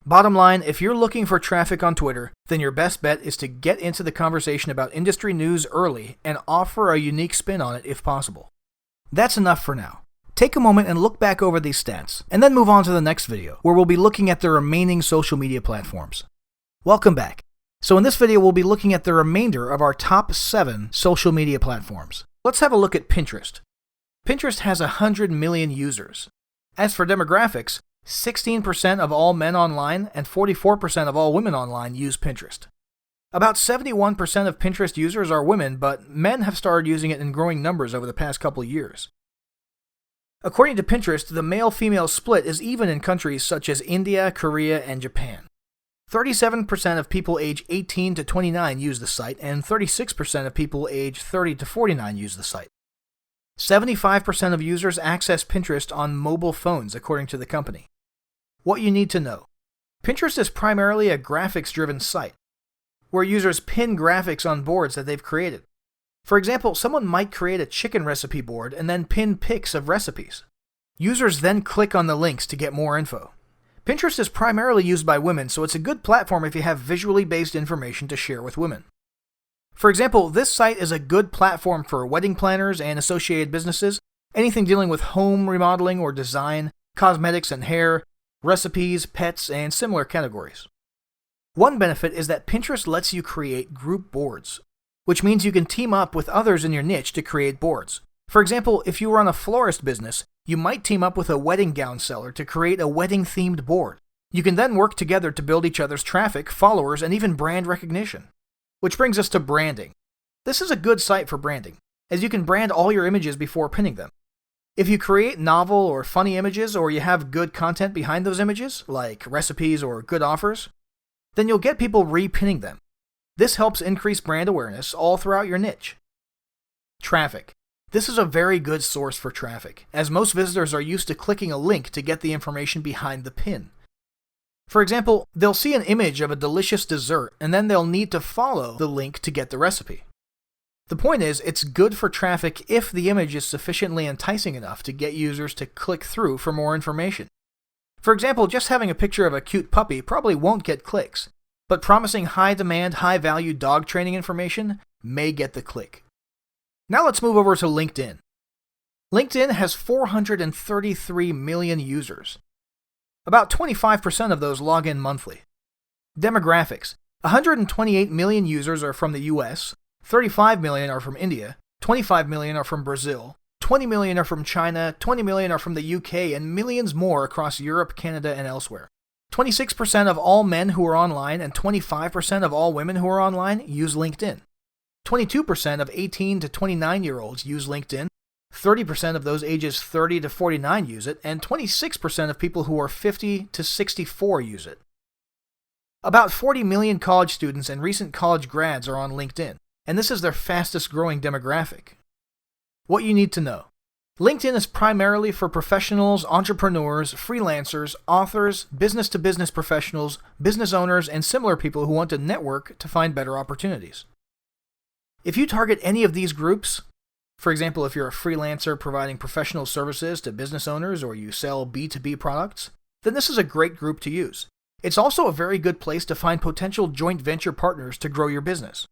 Bottom line, if you're looking for traffic on Twitter, then your best bet is to get into the conversation about industry news early and offer a unique spin on it if possible. That's enough for now. Take a moment and look back over these stats, and then move on to the next video, where we'll be looking at the remaining social media platforms. Welcome back. So in this video, we'll be looking at the remainder of our top 7 social media platforms. Let's have a look at Pinterest. Pinterest has 100 million users. As for demographics, 16% of all men online and 44% of all women online use Pinterest. About 71% of Pinterest users are women, but men have started using it in growing numbers over the past couple of years. According to Pinterest, the male-female split is even in countries such as India, Korea, and Japan. 37% of people age 18 to 29 use the site, and 36% of people age 30 to 49 use the site. 75% of users access Pinterest on mobile phones, according to the company. What you need to know. Pinterest is primarily a graphics-driven site, where users pin graphics on boards that they've created. For example, someone might create a chicken recipe board and then pin pics of recipes. Users then click on the links to get more info. Pinterest is primarily used by women, so it's a good platform if you have visually based information to share with women. For example, this site is a good platform for wedding planners and associated businesses, anything dealing with home remodeling or design, cosmetics and hair, recipes, pets, and similar categories. One benefit is that Pinterest lets you create group boards, which means you can team up with others in your niche to create boards. For example, if you run a florist business, you might team up with a wedding gown seller to create a wedding-themed board. You can then work together to build each other's traffic, followers, and even brand recognition. Which brings us to branding. This is a good site for branding, as you can brand all your images before pinning them. If you create novel or funny images, or you have good content behind those images, like recipes or good offers, then you'll get people repinning them. This helps increase brand awareness all throughout your niche. Traffic. This is a very good source for traffic, as most visitors are used to clicking a link to get the information behind the pin. For example, they'll see an image of a delicious dessert, and then they'll need to follow the link to get the recipe. The point is, it's good for traffic if the image is sufficiently enticing enough to get users to click through for more information. For example, just having a picture of a cute puppy probably won't get clicks, but promising high-demand, high-value dog training information may get the click. Now let's move over to LinkedIn. LinkedIn has 433 million users. About 25% of those log in monthly. Demographics. 128 million users are from the US, 35 million are from India, 25 million are from Brazil, 20 million are from China, 20 million are from the UK, and millions more across Europe, Canada, and elsewhere. 26% of all men who are online and 25% of all women who are online use LinkedIn. 22% of 18 to 29-year-olds use LinkedIn, 30% of those ages 30 to 49 use it, and 26% of people who are 50 to 64 use it. About 40 million college students and recent college grads are on LinkedIn, and this is their fastest growing demographic. What you need to know. LinkedIn is primarily for professionals, entrepreneurs, freelancers, authors, business-to-business professionals, business owners, and similar people who want to network to find better opportunities. If you target any of these groups, for example, if you're a freelancer providing professional services to business owners or you sell B2B products, then this is a great group to use. It's also a very good place to find potential joint venture partners to grow your business.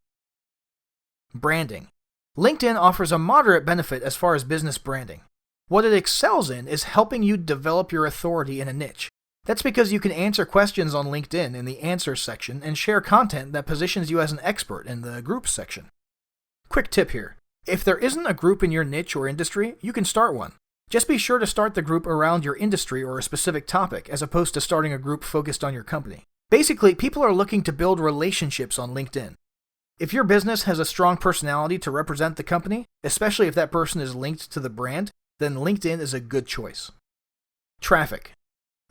Branding. LinkedIn offers a moderate benefit as far as business branding. What it excels in is helping you develop your authority in a niche. That's because you can answer questions on LinkedIn in the Answers section and share content that positions you as an expert in the Groups section. Quick tip here. If there isn't a group in your niche or industry, you can start one. Just be sure to start the group around your industry or a specific topic, as opposed to starting a group focused on your company. Basically, people are looking to build relationships on LinkedIn. If your business has a strong personality to represent the company, especially if that person is linked to the brand, then LinkedIn is a good choice. Traffic.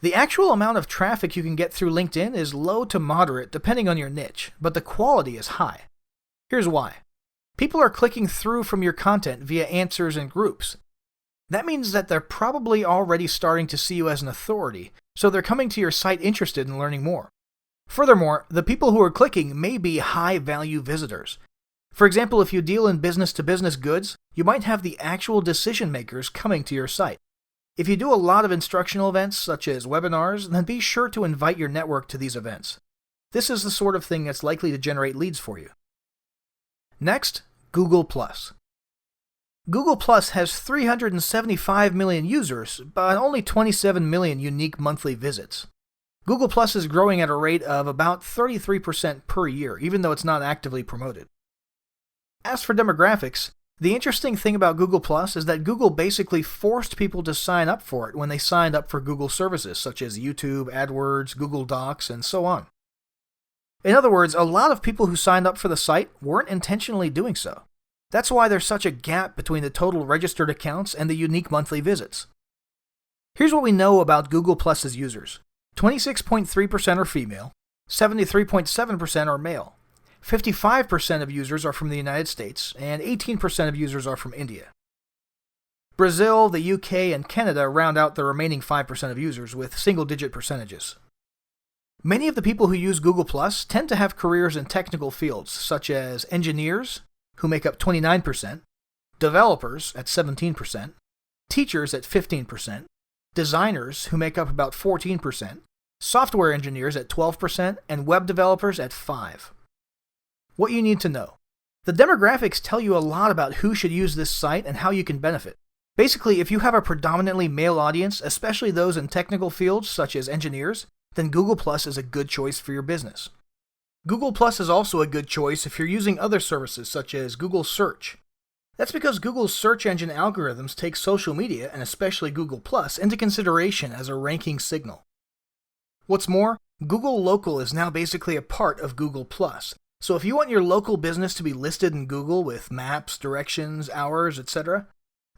The actual amount of traffic you can get through LinkedIn is low to moderate depending on your niche, but the quality is high. Here's why. People are clicking through from your content via answers and groups. That means that they're probably already starting to see you as an authority, so they're coming to your site interested in learning more. Furthermore, the people who are clicking may be high-value visitors. For example, if you deal in business-to-business goods, you might have the actual decision-makers coming to your site. If you do a lot of instructional events, such as webinars, then be sure to invite your network to these events. This is the sort of thing that's likely to generate leads for you. Next, Google+. Google Plus has 375 million users, but only 27 million unique monthly visits. Google Plus is growing at a rate of about 33% per year, even though it's not actively promoted. As for demographics, The interesting thing about Google Plus is that Google basically forced people to sign up for it when they signed up for Google services such as YouTube, AdWords, Google Docs, and so on. In other words, a lot of people who signed up for the site weren't intentionally doing so. That's why there's such a gap between the total registered accounts and the unique monthly visits. Here's what we know about Google Plus's users. 26.3% are female, 73.7% are male, 55% of users are from the United States, and 18% of users are from India. Brazil, the UK, and Canada round out the remaining 5% of users with single-digit percentages. Many of the people who use Google Plus tend to have careers in technical fields, such as engineers, who make up 29%, developers at 17%, teachers at 15%, designers, who make up about 14%, software engineers at 12%, and web developers at 5%. What you need to know. The demographics tell you a lot about who should use this site and how you can benefit. Basically, if you have a predominantly male audience, especially those in technical fields such as engineers, then Google Plus is a good choice for your business. Google Plus is also a good choice if you're using other services such as Google Search. That's because Google's search engine algorithms take social media, and especially Google Plus, into consideration as a ranking signal. What's more, Google Local is now basically a part of Google Plus. So if you want your local business to be listed in Google with maps, directions, hours, etc.,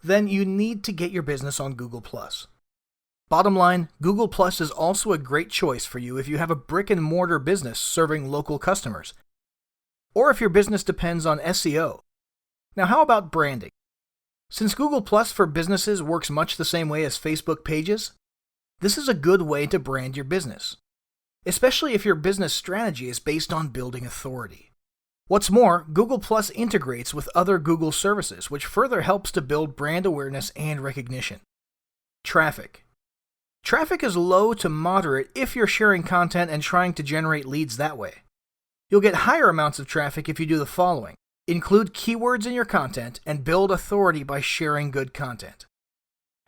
then you need to get your business on Google Plus. Bottom line, Google Plus is also a great choice for you if you have a brick-and-mortar business serving local customers, or if your business depends on SEO. Now, how about branding? Since Google Plus for businesses works much the same way as Facebook pages, this is a good way to brand your business, especially if your business strategy is based on building authority. What's more, Google Plus integrates with other Google services, which further helps to build brand awareness and recognition. Traffic. Traffic is low to moderate if you're sharing content and trying to generate leads that way. You'll get higher amounts of traffic if you do the following. Include keywords in your content and build authority by sharing good content.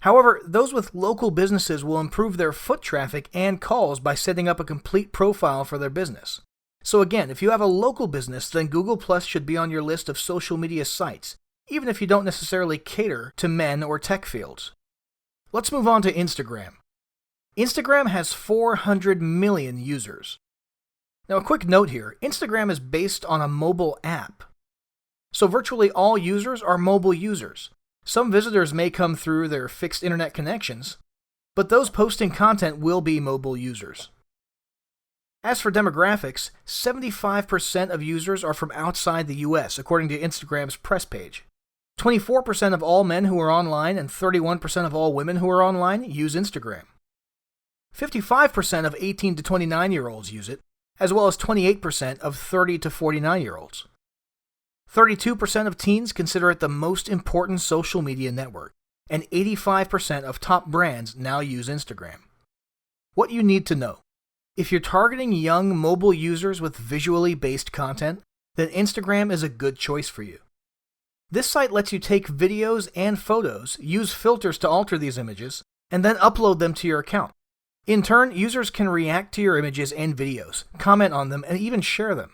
However, those with local businesses will improve their foot traffic and calls by setting up a complete profile for their business. So again, if you have a local business, then Google Plus should be on your list of social media sites, even if you don't necessarily cater to men or tech fields. Let's move on to Instagram. Instagram has 400 million users. Now a quick note here, Instagram is based on a mobile app. So virtually all users are mobile users. Some visitors may come through their fixed internet connections, but those posting content will be mobile users. As for demographics, 75% of users are from outside the US, according to Instagram's press page. 24% of all men who are online and 31% of all women who are online use Instagram. 55% of 18 to 29-year-olds use it, as well as 28% of 30 to 49-year-olds. 32% of teens consider it the most important social media network, and 85% of top brands now use Instagram. What you need to know. If you're targeting young mobile users with visually based content, then Instagram is a good choice for you. This site lets you take videos and photos, use filters to alter these images, and then upload them to your account. In turn, users can react to your images and videos, comment on them, and even share them.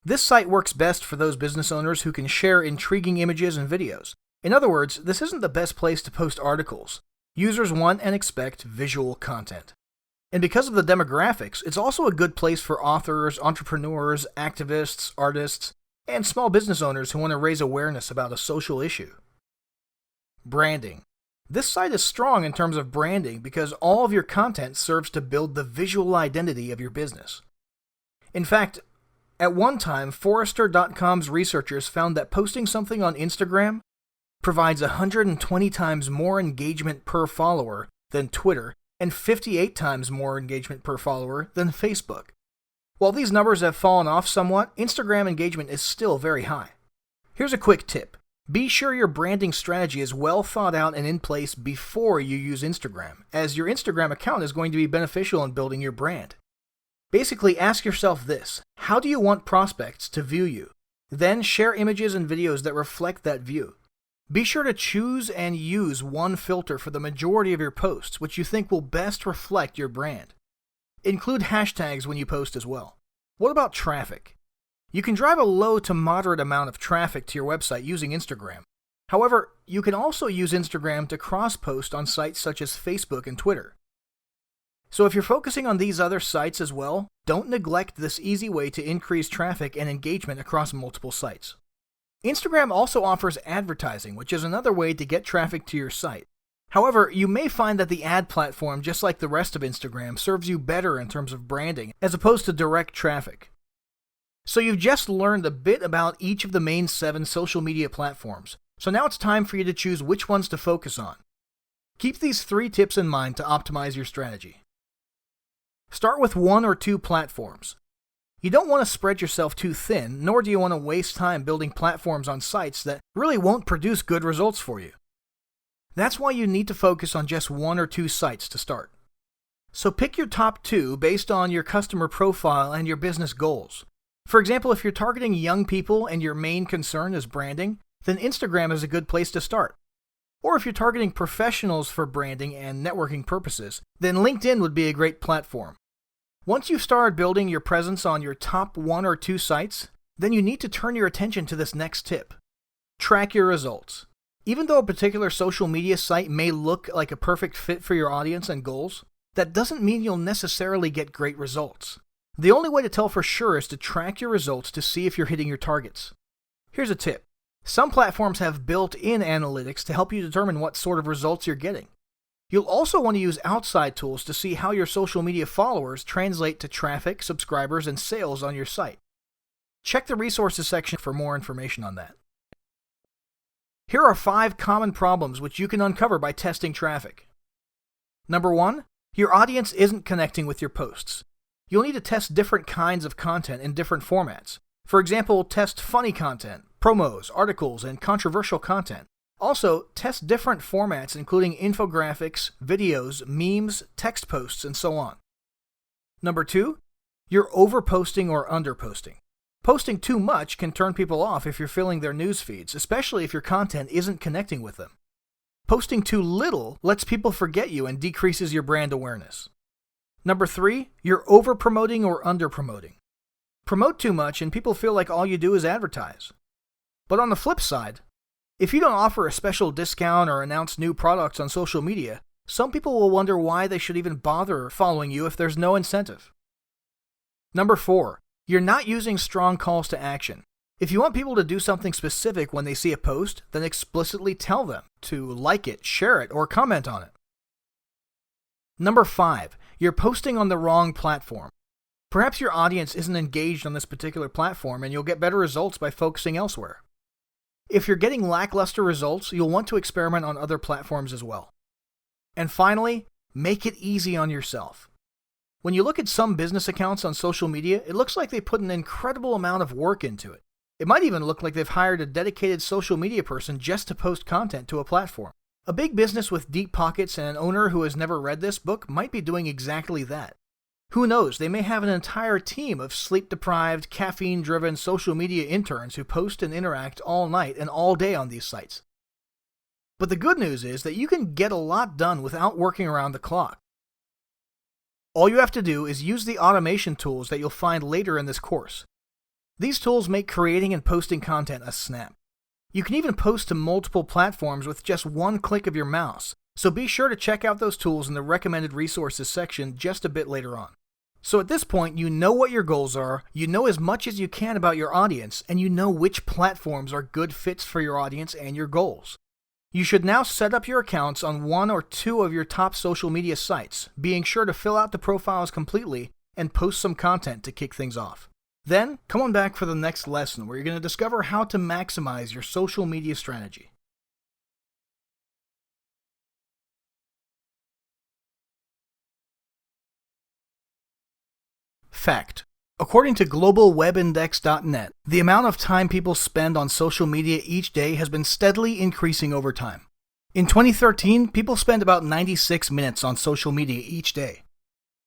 This site works best for those business owners who can share intriguing images and videos. In other words, this isn't the best place to post articles. Users want and expect visual content. And because of the demographics, it's also a good place for authors, entrepreneurs, activists, artists, and small business owners who want to raise awareness about a social issue. Branding. This site is strong in terms of branding because all of your content serves to build the visual identity of your business. In fact, at one time, Forrester.com's researchers found that posting something on Instagram provides 120 times more engagement per follower than Twitter and 58 times more engagement per follower than Facebook. While these numbers have fallen off somewhat, Instagram engagement is still very high. Here's a quick tip. Be sure your branding strategy is well thought out and in place before you use Instagram, as your Instagram account is going to be beneficial in building your brand. Basically, ask yourself this: how do you want prospects to view you? Then share images and videos that reflect that view. Be sure to choose and use one filter for the majority of your posts, which you think will best reflect your brand. Include hashtags when you post as well. What about traffic? You can drive a low to moderate amount of traffic to your website using Instagram. However, you can also use Instagram to cross-post on sites such as Facebook and Twitter. So if you're focusing on these other sites as well, don't neglect this easy way to increase traffic and engagement across multiple sites. Instagram also offers advertising, which is another way to get traffic to your site. However, you may find that the ad platform, just like the rest of Instagram, serves you better in terms of branding as opposed to direct traffic. So you've just learned a bit about each of the main 7 social media platforms. So now it's time for you to choose which ones to focus on. Keep these 3 tips in mind to optimize your strategy. Start with 1 or 2 platforms. You don't want to spread yourself too thin, nor do you want to waste time building platforms on sites that really won't produce good results for you. That's why you need to focus on just 1 or 2 sites to start. So pick your top 2 based on your customer profile and your business goals. For example, if you're targeting young people and your main concern is branding, then Instagram is a good place to start. Or if you're targeting professionals for branding and networking purposes, then LinkedIn would be a great platform. Once you've started building your presence on your top 1 or 2 sites, then you need to turn your attention to this next tip. Track your results. Even though a particular social media site may look like a perfect fit for your audience and goals, that doesn't mean you'll necessarily get great results. The only way to tell for sure is to track your results to see if you're hitting your targets. Here's a tip. Some platforms have built-in analytics to help you determine what sort of results you're getting. You'll also want to use outside tools to see how your social media followers translate to traffic, subscribers, and sales on your site. Check the resources section for more information on that. Here are 5 common problems which you can uncover by testing traffic. Number 1, your audience isn't connecting with your posts. You'll need to test different kinds of content in different formats. For example, test funny content, promos, articles, and controversial content. Also, test different formats including infographics, videos, memes, text posts, and so on. Number 2, you're overposting or underposting. Posting too much can turn people off if you're filling their news feeds, especially if your content isn't connecting with them. Posting too little lets people forget you and decreases your brand awareness. Number 3, you're over-promoting or under-promoting. Promote too much and people feel like all you do is advertise. But on the flip side, if you don't offer a special discount or announce new products on social media, some people will wonder why they should even bother following you if there's no incentive. Number 4, you're not using strong calls to action. If you want people to do something specific when they see a post, then explicitly tell them to like it, share it, or comment on it. Number 5, you're posting on the wrong platform. Perhaps your audience isn't engaged on this particular platform and you'll get better results by focusing elsewhere. If you're getting lackluster results, you'll want to experiment on other platforms as well. And finally, make it easy on yourself. When you look at some business accounts on social media, it looks like they put an incredible amount of work into it. It might even look like they've hired a dedicated social media person just to post content to a platform. A big business with deep pockets and an owner who has never read this book might be doing exactly that. Who knows, they may have an entire team of sleep-deprived, caffeine-driven social media interns who post and interact all night and all day on these sites. But the good news is that you can get a lot done without working around the clock. All you have to do is use the automation tools that you'll find later in this course. These tools make creating and posting content a snap. You can even post to multiple platforms with just one click of your mouse, so be sure to check out those tools in the recommended resources section just a bit later on. So at this point, you know what your goals are, you know as much as you can about your audience, and you know which platforms are good fits for your audience and your goals. You should now set up your accounts on 1 or 2 of your top social media sites, being sure to fill out the profiles completely and post some content to kick things off. Then, come on back for the next lesson where you're going to discover how to maximize your social media strategy. Fact. According to globalwebindex.net, the amount of time people spend on social media each day has been steadily increasing over time. In 2013, people spent about 96 minutes on social media each day.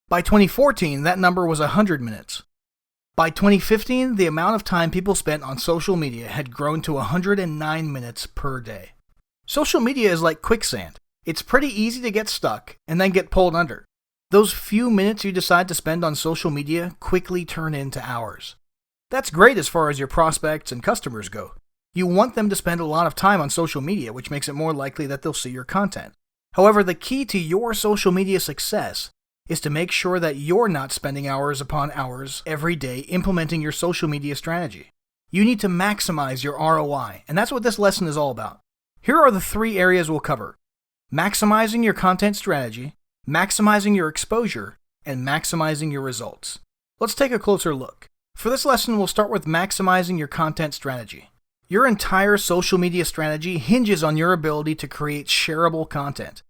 By 2014, that number was 100 minutes. By 2015, the amount of time people spent on social media had grown to 109 minutes per day. Social media is like quicksand. It's pretty easy to get stuck and then get pulled under. Those few minutes you decide to spend on social media quickly turn into hours. That's great as far as your prospects and customers go. You want them to spend a lot of time on social media, which makes it more likely that they'll see your content. However, the key to your social media success is to make sure that you're not spending hours upon hours every day implementing your social media strategy. You need to maximize your ROI, and that's what this lesson is all about. Here are the 3 areas we'll cover: maximizing your content strategy, maximizing your exposure, and maximizing your results. Let's take a closer look. For this lesson, we'll start with maximizing your content strategy. Your entire social media strategy hinges on your ability to create shareable content.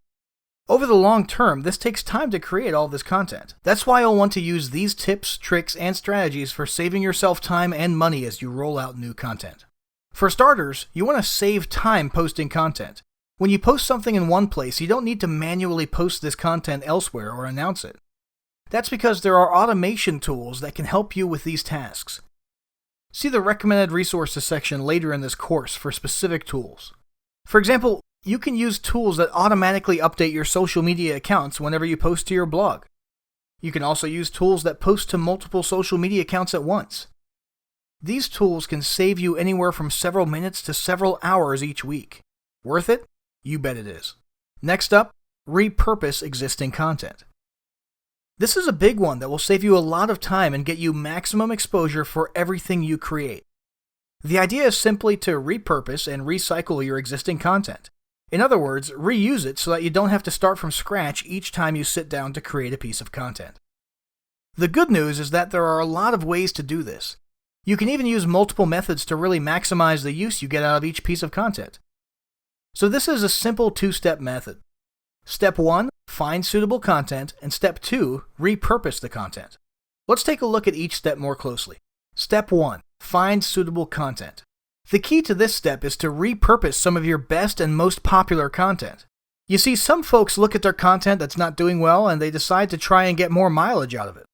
Over the long term, this takes time to create all this content. That's why you'll want to use these tips, tricks, and strategies for saving yourself time and money as you roll out new content. For starters, you want to save time posting content. When you post something in one place, you don't need to manually post this content elsewhere or announce it. That's because there are automation tools that can help you with these tasks. See the recommended resources section later in this course for specific tools. For example, you can use tools that automatically update your social media accounts whenever you post to your blog. You can also use tools that post to multiple social media accounts at once. These tools can save you anywhere from several minutes to several hours each week. Worth it? You bet it is. Next up, repurpose existing content. This is a big one that will save you a lot of time and get you maximum exposure for everything you create. The idea is simply to repurpose and recycle your existing content. In other words, reuse it so that you don't have to start from scratch each time you sit down to create a piece of content. The good news is that there are a lot of ways to do this. You can even use multiple methods to really maximize the use you get out of each piece of content. So this is a simple 2-step method. Step 1, find suitable content, and Step 2, repurpose the content. Let's take a look at each step more closely. Step 1, find suitable content. The key to this step is to repurpose some of your best and most popular content. You see, some folks look at their content that's not doing well and they decide to try and get more mileage out of it.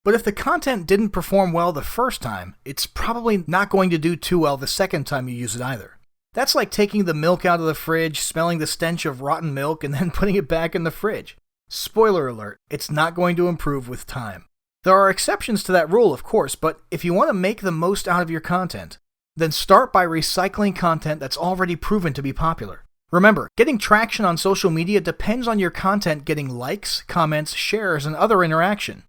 But if the content didn't perform well the first time, it's probably not going to do too well the second time you use it either. That's like taking the milk out of the fridge, smelling the stench of rotten milk, and then putting it back in the fridge. Spoiler alert, it's not going to improve with time. There are exceptions to that rule, of course, but if you want to make the most out of your content, then start by recycling content that's already proven to be popular. Remember, getting traction on social media depends on your content getting likes, comments, shares, and other interaction.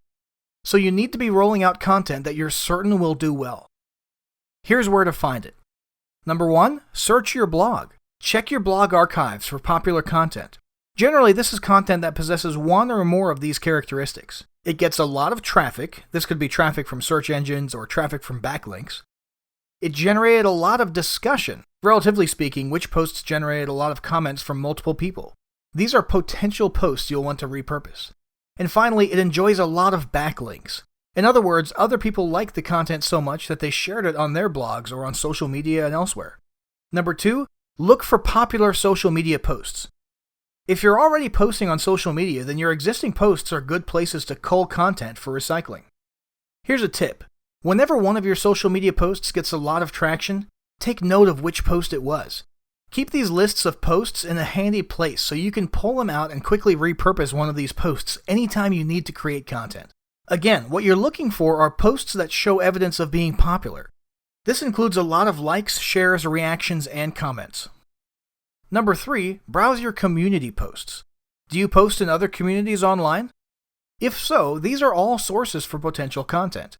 So you need to be rolling out content that you're certain will do well. Here's where to find it. Number 1, search your blog. Check your blog archives for popular content. Generally, this is content that possesses one or more of these characteristics. It gets a lot of traffic. This could be traffic from search engines or traffic from backlinks. It generated a lot of discussion. Relatively speaking, which posts generated a lot of comments from multiple people? These are potential posts you'll want to repurpose. And finally, it enjoys a lot of backlinks. In other words, other people like the content so much that they shared it on their blogs or on social media and elsewhere. Number 2, look for popular social media posts. If you're already posting on social media, then your existing posts are good places to cull content for recycling. Here's a tip. Whenever one of your social media posts gets a lot of traction, take note of which post it was. Keep these lists of posts in a handy place so you can pull them out and quickly repurpose one of these posts anytime you need to create content. Again, what you're looking for are posts that show evidence of being popular. This includes a lot of likes, shares, reactions, and comments. Number 3, browse your community posts. Do you post in other communities online? If so, these are all sources for potential content.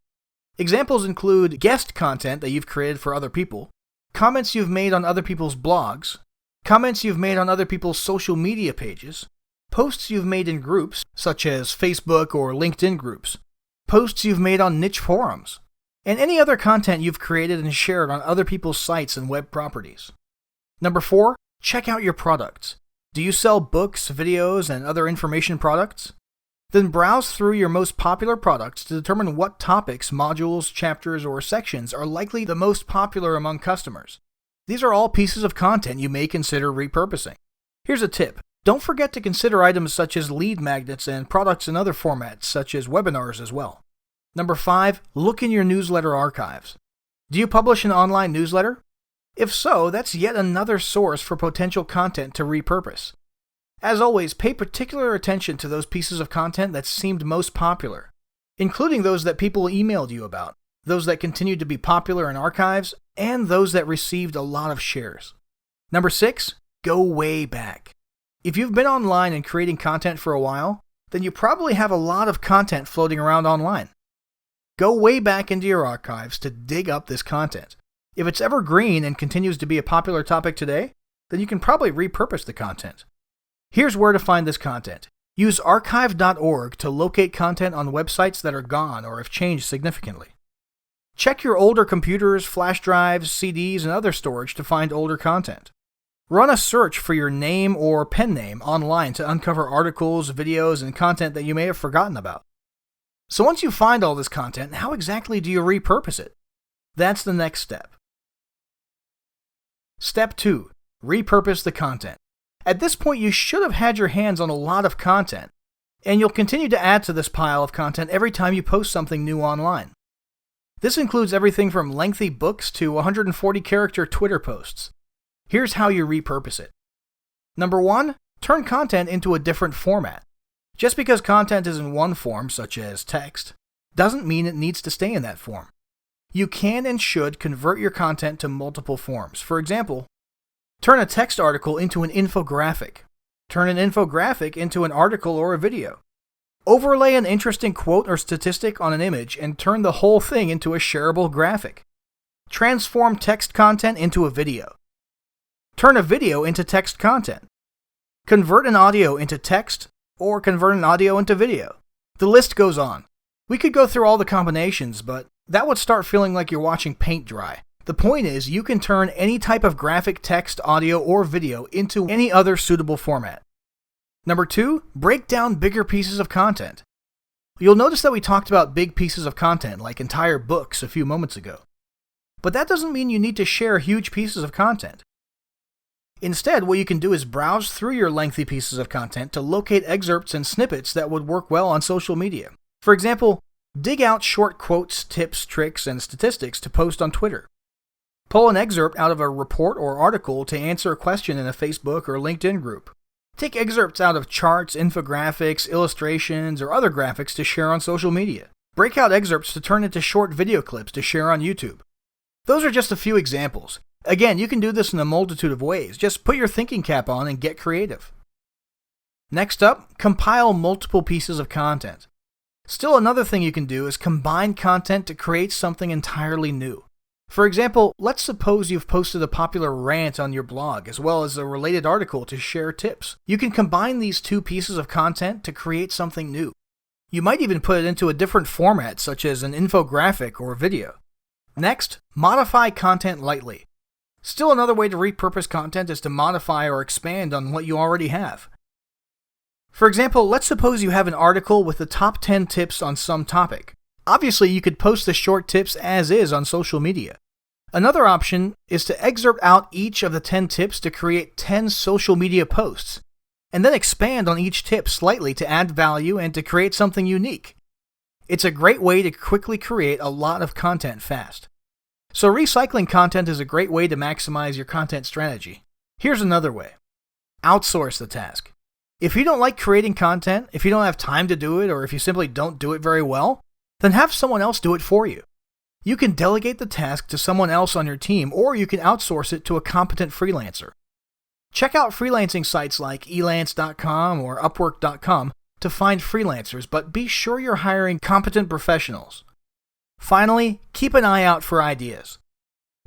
Examples include guest content that you've created for other people, comments you've made on other people's blogs, comments you've made on other people's social media pages, posts you've made in groups, such as Facebook or LinkedIn groups, posts you've made on niche forums, and any other content you've created and shared on other people's sites and web properties. Number 4, check out your products. Do you sell books, videos, and other information products? Then browse through your most popular products to determine what topics, modules, chapters, or sections are likely the most popular among customers. These are all pieces of content you may consider repurposing. Here's a tip. Don't forget to consider items such as lead magnets and products in other formats, such as webinars as well. Number 5, look in your newsletter archives. Do you publish an online newsletter? If so, that's yet another source for potential content to repurpose. As always, pay particular attention to those pieces of content that seemed most popular, including those that people emailed you about. those that continued to be popular in archives, and those that received a lot of shares. Number 6, go way back. If you've been online and creating content for a while, then you probably have a lot of content floating around online. Go way back into your archives to dig up this content. If it's evergreen and continues to be a popular topic today, then you can probably repurpose the content. Here's where to find this content. Use archive.org to locate content on websites that are gone or have changed significantly. Check your older computers, flash drives, CDs, and other storage to find older content. Run a search for your name or pen name online to uncover articles, videos, and content that you may have forgotten about. So once you find all this content, how exactly do you repurpose it? That's the next step. Step 2. Repurpose the content. At this point, you should have had your hands on a lot of content, and you'll continue to add to this pile of content every time you post something new online. This includes everything from lengthy books to 140-character Twitter posts. Here's how you repurpose it. Number 1, turn content into a different format. Just because content is in one form, such as text, doesn't mean it needs to stay in that form. You can and should convert your content to multiple forms. For example, turn a text article into an infographic. Turn an infographic into an article or a video. Overlay an interesting quote or statistic on an image and turn the whole thing into a shareable graphic. Transform text content into a video. Turn a video into text content. Convert an audio into text, or convert an audio into video. The list goes on. We could go through all the combinations, but that would start feeling like you're watching paint dry. The point is, you can turn any type of graphic, text, audio, or video into any other suitable format. Number 2, break down bigger pieces of content. You'll notice that we talked about big pieces of content, like entire books, a few moments ago. But that doesn't mean you need to share huge pieces of content. Instead, what you can do is browse through your lengthy pieces of content to locate excerpts and snippets that would work well on social media. For example, dig out short quotes, tips, tricks, and statistics to post on Twitter. Pull an excerpt out of a report or article to answer a question in a Facebook or LinkedIn group. Take excerpts out of charts, infographics, illustrations, or other graphics to share on social media. Break out excerpts to turn into short video clips to share on YouTube. Those are just a few examples. Again, you can do this in a multitude of ways. Just put your thinking cap on and get creative. Next up, compile multiple pieces of content. Still, another thing you can do is combine content to create something entirely new. For example, let's suppose you've posted a popular rant on your blog as well as a related article to share tips. You can combine these two pieces of content to create something new. You might even put it into a different format, such as an infographic or video. Next, modify content lightly. Still, another way to repurpose content is to modify or expand on what you already have. For example, let's suppose you have an article with the top 10 tips on some topic. Obviously, you could post the short tips as is on social media. Another option is to excerpt out each of the 10 tips to create 10 social media posts, and then expand on each tip slightly to add value and to create something unique. It's a great way to quickly create a lot of content fast. So recycling content is a great way to maximize your content strategy. Here's another way. Outsource the task. If you don't like creating content, if you don't have time to do it, or if you simply don't do it very well, then have someone else do it for you. You can delegate the task to someone else on your team, or you can outsource it to a competent freelancer. Check out freelancing sites like elance.com or upwork.com to find freelancers, but be sure you're hiring competent professionals. Finally, keep an eye out for ideas.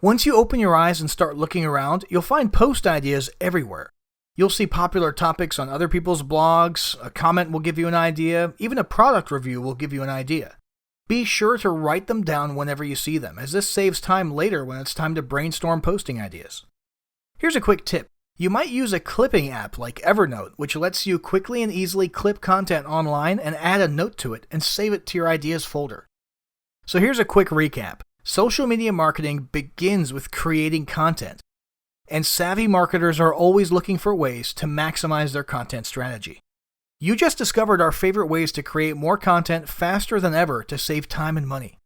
Once you open your eyes and start looking around, you'll find post ideas everywhere. You'll see popular topics on other people's blogs, a comment will give you an idea, even a product review will give you an idea. Be sure to write them down whenever you see them, as this saves time later when it's time to brainstorm posting ideas. Here's a quick tip. You might use a clipping app like Evernote, which lets you quickly and easily clip content online and add a note to it and save it to your ideas folder. So here's a quick recap. Social media marketing begins with creating content, and savvy marketers are always looking for ways to maximize their content strategy. You just discovered our favorite ways to create more content faster than ever to save time and money.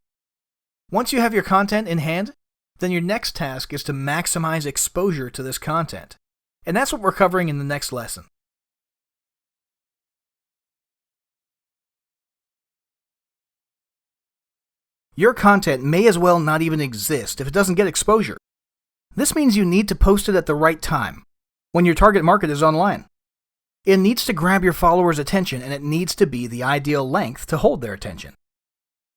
Once you have your content in hand, then your next task is to maximize exposure to this content. And that's what we're covering in the next lesson. Your content may as well not even exist if it doesn't get exposure. This means you need to post it at the right time, when your target market is online. It needs to grab your followers' attention, and it needs to be the ideal length to hold their attention.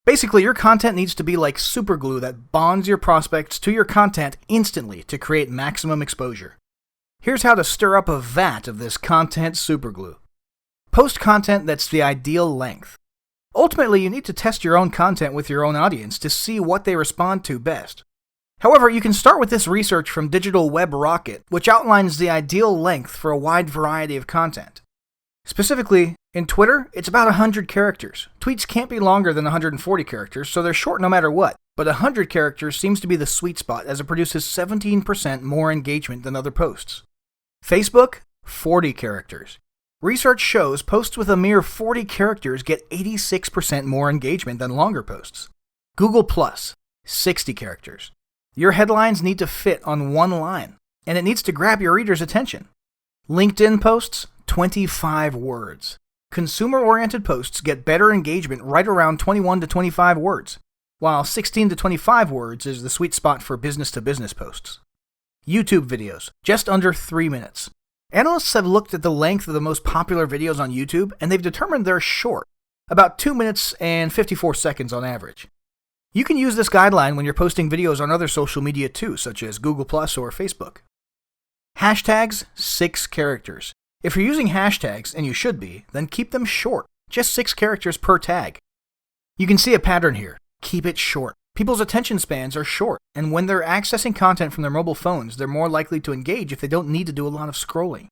Basically, your content needs to be like superglue that bonds your prospects to your content instantly to create maximum exposure. Here's how to stir up a vat of this content superglue. Post content that's the ideal length. Ultimately, you need to test your own content with your own audience to see what they respond to best. However, you can start with this research from Digital Web Rocket, which outlines the ideal length for a wide variety of content. Specifically, in Twitter, it's about 100 characters. Tweets can't be longer than 140 characters, so they're short no matter what, but 100 characters seems to be the sweet spot as it produces 17% more engagement than other posts. Facebook, 40 characters. Research shows posts with a mere 40 characters get 86% more engagement than longer posts. Google+, 60 characters. Your headlines need to fit on one line, and it needs to grab your reader's attention. LinkedIn posts, 25 words. Consumer-oriented posts get better engagement right around 21 to 25 words, while 16 to 25 words is the sweet spot for business-to-business posts. YouTube videos, just under 3 minutes. Analysts have looked at the length of the most popular videos on YouTube, and they've determined they're short, about 2 minutes and 54 seconds on average. You can use this guideline when you're posting videos on other social media too, such as Google+ or Facebook. Hashtags, 6 characters. If you're using hashtags, and you should be, then keep them short, just 6 characters per tag. You can see a pattern here. Keep it short. People's attention spans are short, and when they're accessing content from their mobile phones, they're more likely to engage if they don't need to do a lot of scrolling.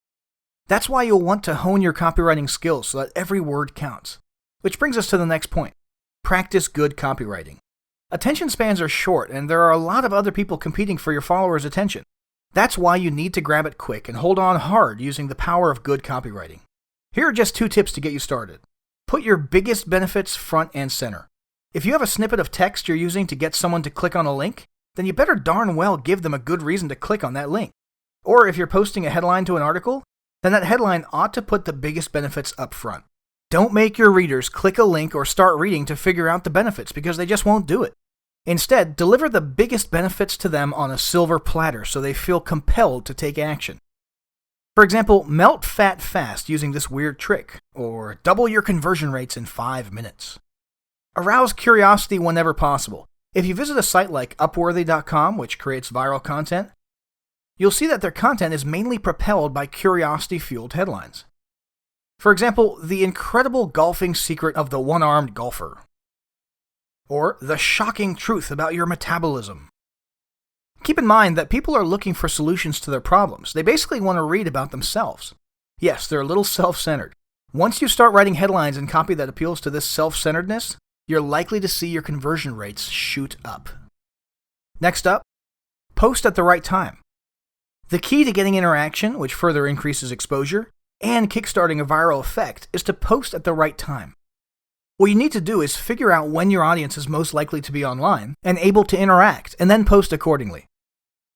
That's why you'll want to hone your copywriting skills so that every word counts. Which brings us to the next point. Practice good copywriting. Attention spans are short, and there are a lot of other people competing for your followers' attention. That's why you need to grab it quick and hold on hard using the power of good copywriting. Here are just 2 tips to get you started. Put your biggest benefits front and center. If you have a snippet of text you're using to get someone to click on a link, then you better darn well give them a good reason to click on that link. Or if you're posting a headline to an article, then that headline ought to put the biggest benefits up front. Don't make your readers click a link or start reading to figure out the benefits because they just won't do it. Instead, deliver the biggest benefits to them on a silver platter so they feel compelled to take action. For example, melt fat fast using this weird trick, or double your conversion rates in 5 minutes. Arouse curiosity whenever possible. If you visit a site like Upworthy.com, which creates viral content, you'll see that their content is mainly propelled by curiosity-fueled headlines. For example, the incredible golfing secret of the one-armed golfer. Or the shocking truth about your metabolism. Keep in mind that people are looking for solutions to their problems. They basically want to read about themselves. Yes, they're a little self-centered. Once you start writing headlines and copy that appeals to this self-centeredness, you're likely to see your conversion rates shoot up. Next up, post at the right time. The key to getting interaction, which further increases exposure, and kickstarting a viral effect is to post at the right time. What you need to do is figure out when your audience is most likely to be online and able to interact, and then post accordingly.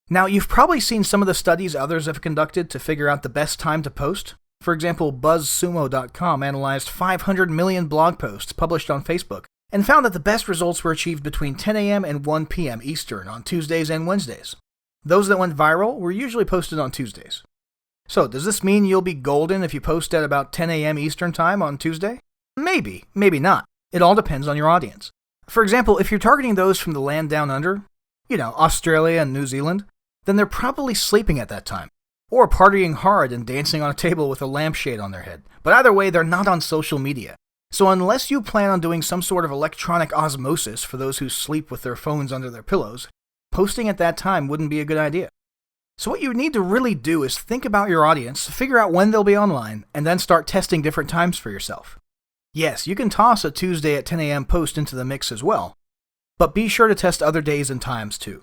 Now, you've probably seen some of the studies others have conducted to figure out the best time to post. For example, BuzzSumo.com analyzed 500 million blog posts published on Facebook and found that the best results were achieved between 10 a.m. and 1 p.m. Eastern on Tuesdays and Wednesdays. Those that went viral were usually posted on Tuesdays. So, does this mean you'll be golden if you post at about 10 a.m. Eastern Time on Tuesday? Maybe, maybe not. It all depends on your audience. For example, if you're targeting those from the land down under, Australia and New Zealand, then they're probably sleeping at that time, or partying hard and dancing on a table with a lampshade on their head. But either way, they're not on social media. So unless you plan on doing some sort of electronic osmosis for those who sleep with their phones under their pillows, posting at that time wouldn't be a good idea. So what you need to really do is think about your audience, figure out when they'll be online, and then start testing different times for yourself. Yes, you can toss a Tuesday at 10 a.m. post into the mix as well, but be sure to test other days and times too.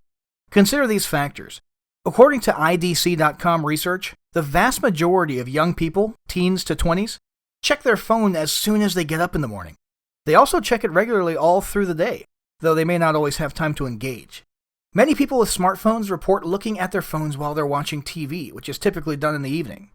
Consider these factors. According to IDC.com research, the vast majority of young people, teens to 20s, check their phone as soon as they get up in the morning. They also check it regularly all through the day, though they may not always have time to engage. Many people with smartphones report looking at their phones while they're watching TV, which is typically done in the evening.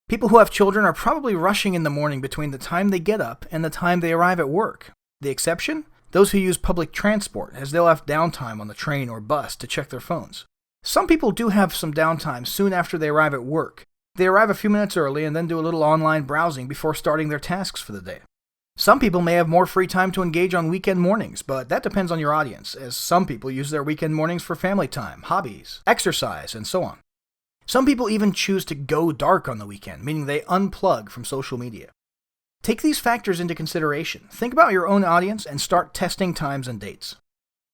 People who have children are probably rushing in the morning between the time they get up and the time they arrive at work. The exception? those who use public transport, as they'll have downtime on the train or bus to check their phones. Some people do have some downtime soon after they arrive at work. They arrive a few minutes early and then do a little online browsing before starting their tasks for the day. Some people may have more free time to engage on weekend mornings, but that depends on your audience, as some people use their weekend mornings for family time, hobbies, exercise, and so on. Some people even choose to go dark on the weekend, meaning they unplug from social media. Take these factors into consideration. Think about your own audience and start testing times and dates.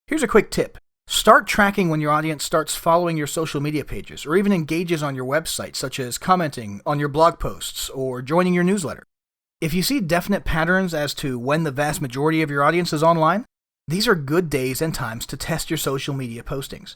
Here's a quick tip. Start tracking when your audience starts following your social media pages or even engages on your website, such as commenting on your blog posts or joining your newsletter. If you see definite patterns as to when the vast majority of your audience is online, these are good days and times to test your social media postings.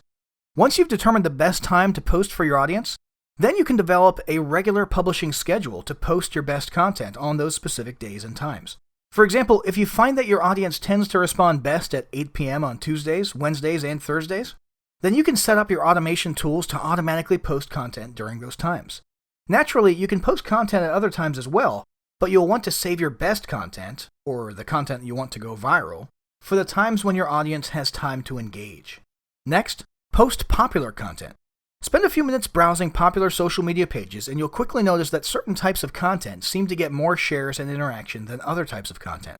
Once you've determined the best time to post for your audience, then you can develop a regular publishing schedule to post your best content on those specific days and times. For example, if you find that your audience tends to respond best at 8 p.m. on Tuesdays, Wednesdays, and Thursdays, then you can set up your automation tools to automatically post content during those times. Naturally, you can post content at other times as well, but you'll want to save your best content, or the content you want to go viral, for the times when your audience has time to engage. Next, post popular content. Spend a few minutes browsing popular social media pages and you'll quickly notice that certain types of content seem to get more shares and interaction than other types of content.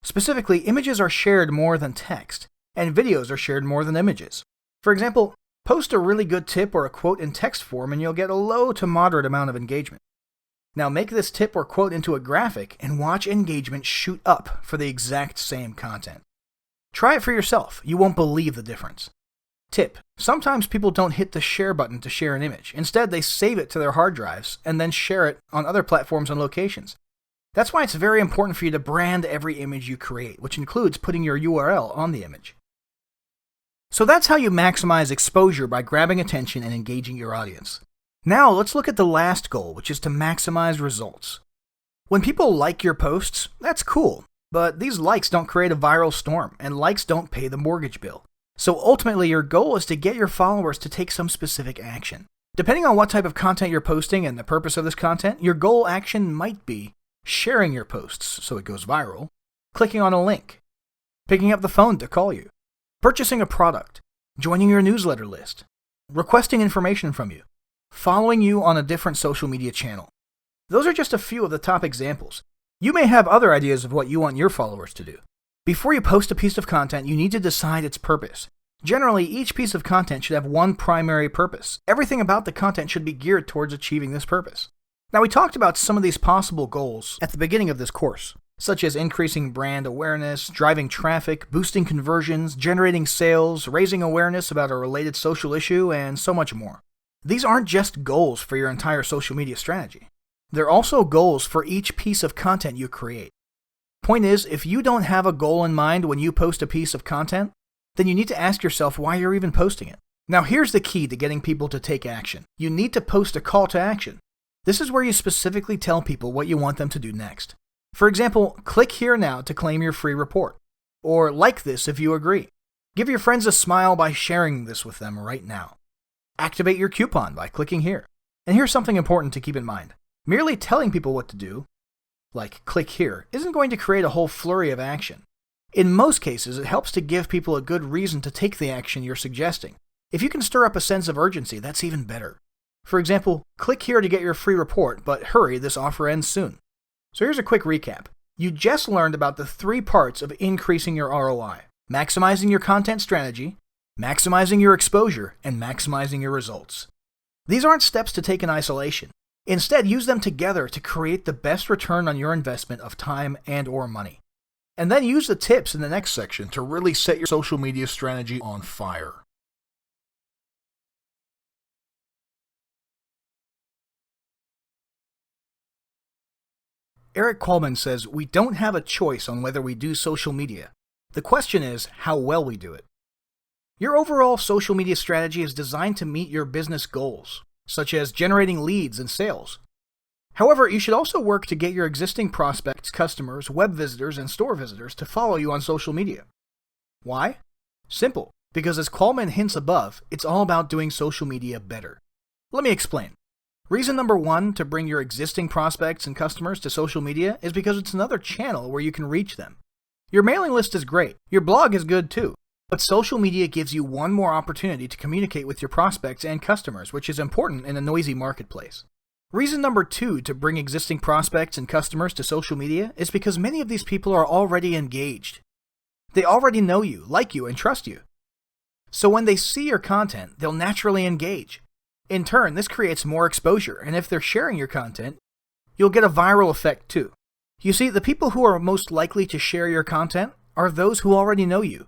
Specifically, images are shared more than text, and videos are shared more than images. For example, post a really good tip or a quote in text form and you'll get a low to moderate amount of engagement. Now make this tip or quote into a graphic and watch engagement shoot up for the exact same content. Try it for yourself. You won't believe the difference. Tip: sometimes people don't hit the share button to share an image. Instead, they save it to their hard drives and then share it on other platforms and locations. That's why it's very important for you to brand every image you create, which includes putting your URL on the image. So that's how you maximize exposure by grabbing attention and engaging your audience. Now let's look at the last goal, which is to maximize results. When people like your posts, that's cool, but these likes don't create a viral storm, and likes don't pay the mortgage bill. So ultimately, your goal is to get your followers to take some specific action. Depending on what type of content you're posting and the purpose of this content, your goal action might be sharing your posts so it goes viral, clicking on a link, picking up the phone to call you, purchasing a product, joining your newsletter list, requesting information from you, following you on a different social media channel. Those are just a few of the top examples. You may have other ideas of what you want your followers to do. Before you post a piece of content, you need to decide its purpose. Generally, each piece of content should have one primary purpose. Everything about the content should be geared towards achieving this purpose. Now, we talked about some of these possible goals at the beginning of this course, such as increasing brand awareness, driving traffic, boosting conversions, generating sales, raising awareness about a related social issue, and so much more. These aren't just goals for your entire social media strategy. They're also goals for each piece of content you create. Point is, if you don't have a goal in mind when you post a piece of content, then you need to ask yourself why you're even posting it. Now here's the key to getting people to take action. You need to post a call to action. This is where you specifically tell people what you want them to do next. For example, click here now to claim your free report. Or like this if you agree. Give your friends a smile by sharing this with them right now. Activate your coupon by clicking here. And here's something important to keep in mind. Merely telling people what to do, like click here, isn't going to create a whole flurry of action. In most cases, it helps to give people a good reason to take the action you're suggesting. If you can stir up a sense of urgency, that's even better. For example, click here to get your free report, but hurry, this offer ends soon. So here's a quick recap. You just learned about the 3 parts of increasing your ROI: maximizing your content strategy, maximizing your exposure, and maximizing your results. These aren't steps to take in isolation. Instead, use them together to create the best return on your investment of time and/or money. And then use the tips in the next section to really set your social media strategy on fire. Eric Coleman says, "We don't have a choice on whether we do social media. The question is how well we do it." Your overall social media strategy is designed to meet your business goals, such as generating leads and sales. However, you should also work to get your existing prospects, customers, web visitors, and store visitors to follow you on social media. Why? Simple, because as Coleman hints above, it's all about doing social media better. Let me explain. Reason number 1 to bring your existing prospects and customers to social media is because it's another channel where you can reach them. Your mailing list is great. Your blog is good too. But social media gives you one more opportunity to communicate with your prospects and customers, which is important in a noisy marketplace. Reason number 2 to bring existing prospects and customers to social media is because many of these people are already engaged. They already know you, like you, and trust you. So when they see your content, they'll naturally engage. In turn, this creates more exposure, and if they're sharing your content, you'll get a viral effect too. You see, the people who are most likely to share your content are those who already know you.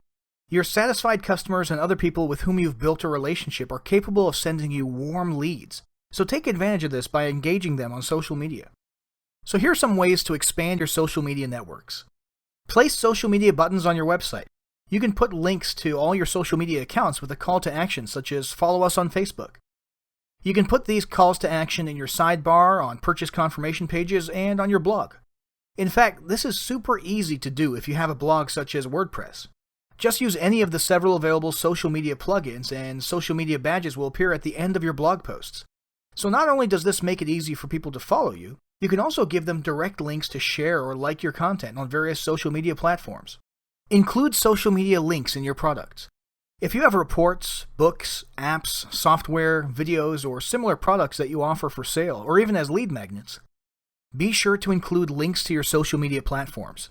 Your satisfied customers and other people with whom you've built a relationship are capable of sending you warm leads, so take advantage of this by engaging them on social media. So here are some ways to expand your social media networks. Place social media buttons on your website. You can put links to all your social media accounts with a call to action such as follow us on Facebook. You can put these calls to action in your sidebar, on purchase confirmation pages, and on your blog. In fact, this is super easy to do if you have a blog such as WordPress. Just use any of the several available social media plugins and social media badges will appear at the end of your blog posts. So not only does this make it easy for people to follow you, you can also give them direct links to share or like your content on various social media platforms. Include social media links in your products. If you have reports, books, apps, software, videos, or similar products that you offer for sale, or even as lead magnets, be sure to include links to your social media platforms.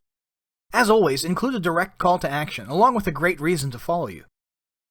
As always, include a direct call to action, along with a great reason to follow you.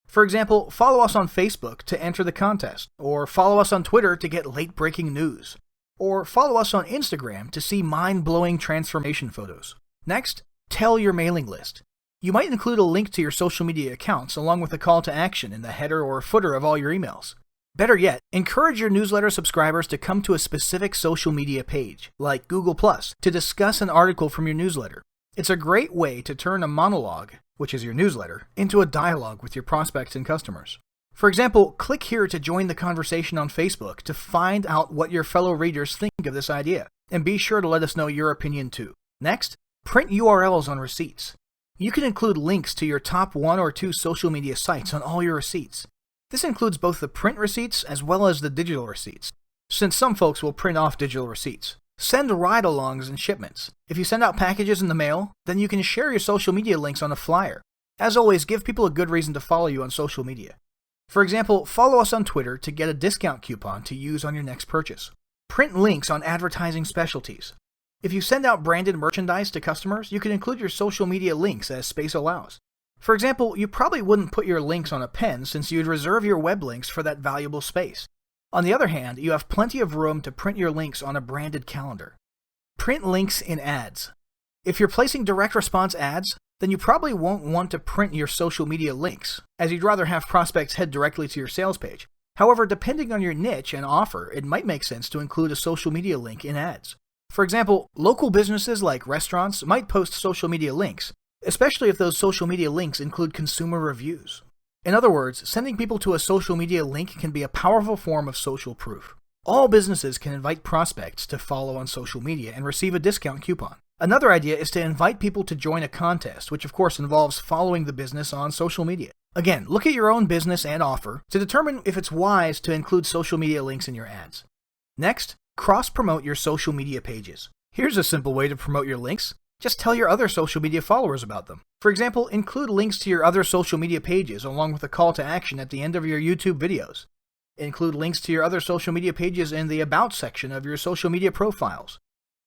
For example, follow us on Facebook to enter the contest, or follow us on Twitter to get late-breaking news, or follow us on Instagram to see mind-blowing transformation photos. Next, tell your mailing list. You might include a link to your social media accounts along with a call to action in the header or footer of all your emails. Better yet, encourage your newsletter subscribers to come to a specific social media page, like Google+, to discuss an article from your newsletter. It's a great way to turn a monologue, which is your newsletter, into a dialogue with your prospects and customers. For example, click here to join the conversation on Facebook to find out what your fellow readers think of this idea, and be sure to let us know your opinion too. Next, print URLs on receipts. You can include links to your top 1 or 2 social media sites on all your receipts. This includes both the print receipts as well as the digital receipts, since some folks will print off digital receipts. Send ride-alongs and shipments. If you send out packages in the mail, then you can share your social media links on a flyer. As always, give people a good reason to follow you on social media. For example, follow us on Twitter to get a discount coupon to use on your next purchase. Print links on advertising specialties. If you send out branded merchandise to customers, you can include your social media links as space allows. For example, you probably wouldn't put your links on a pen since you'd reserve your web links for that valuable space. On the other hand, you have plenty of room to print your links on a branded calendar. Print links in ads. If you're placing direct response ads, then you probably won't want to print your social media links, as you'd rather have prospects head directly to your sales page. However, depending on your niche and offer, it might make sense to include a social media link in ads. For example, local businesses like restaurants might post social media links, especially if those social media links include consumer reviews. In other words, sending people to a social media link can be a powerful form of social proof. All businesses can invite prospects to follow on social media and receive a discount coupon. Another idea is to invite people to join a contest, which of course involves following the business on social media. Again, look at your own business and offer to determine if it's wise to include social media links in your ads. Next, cross-promote your social media pages. Here's a simple way to promote your links. Just tell your other social media followers about them. For example, include links to your other social media pages along with a call to action at the end of your YouTube videos. Include links to your other social media pages in the About section of your social media profiles.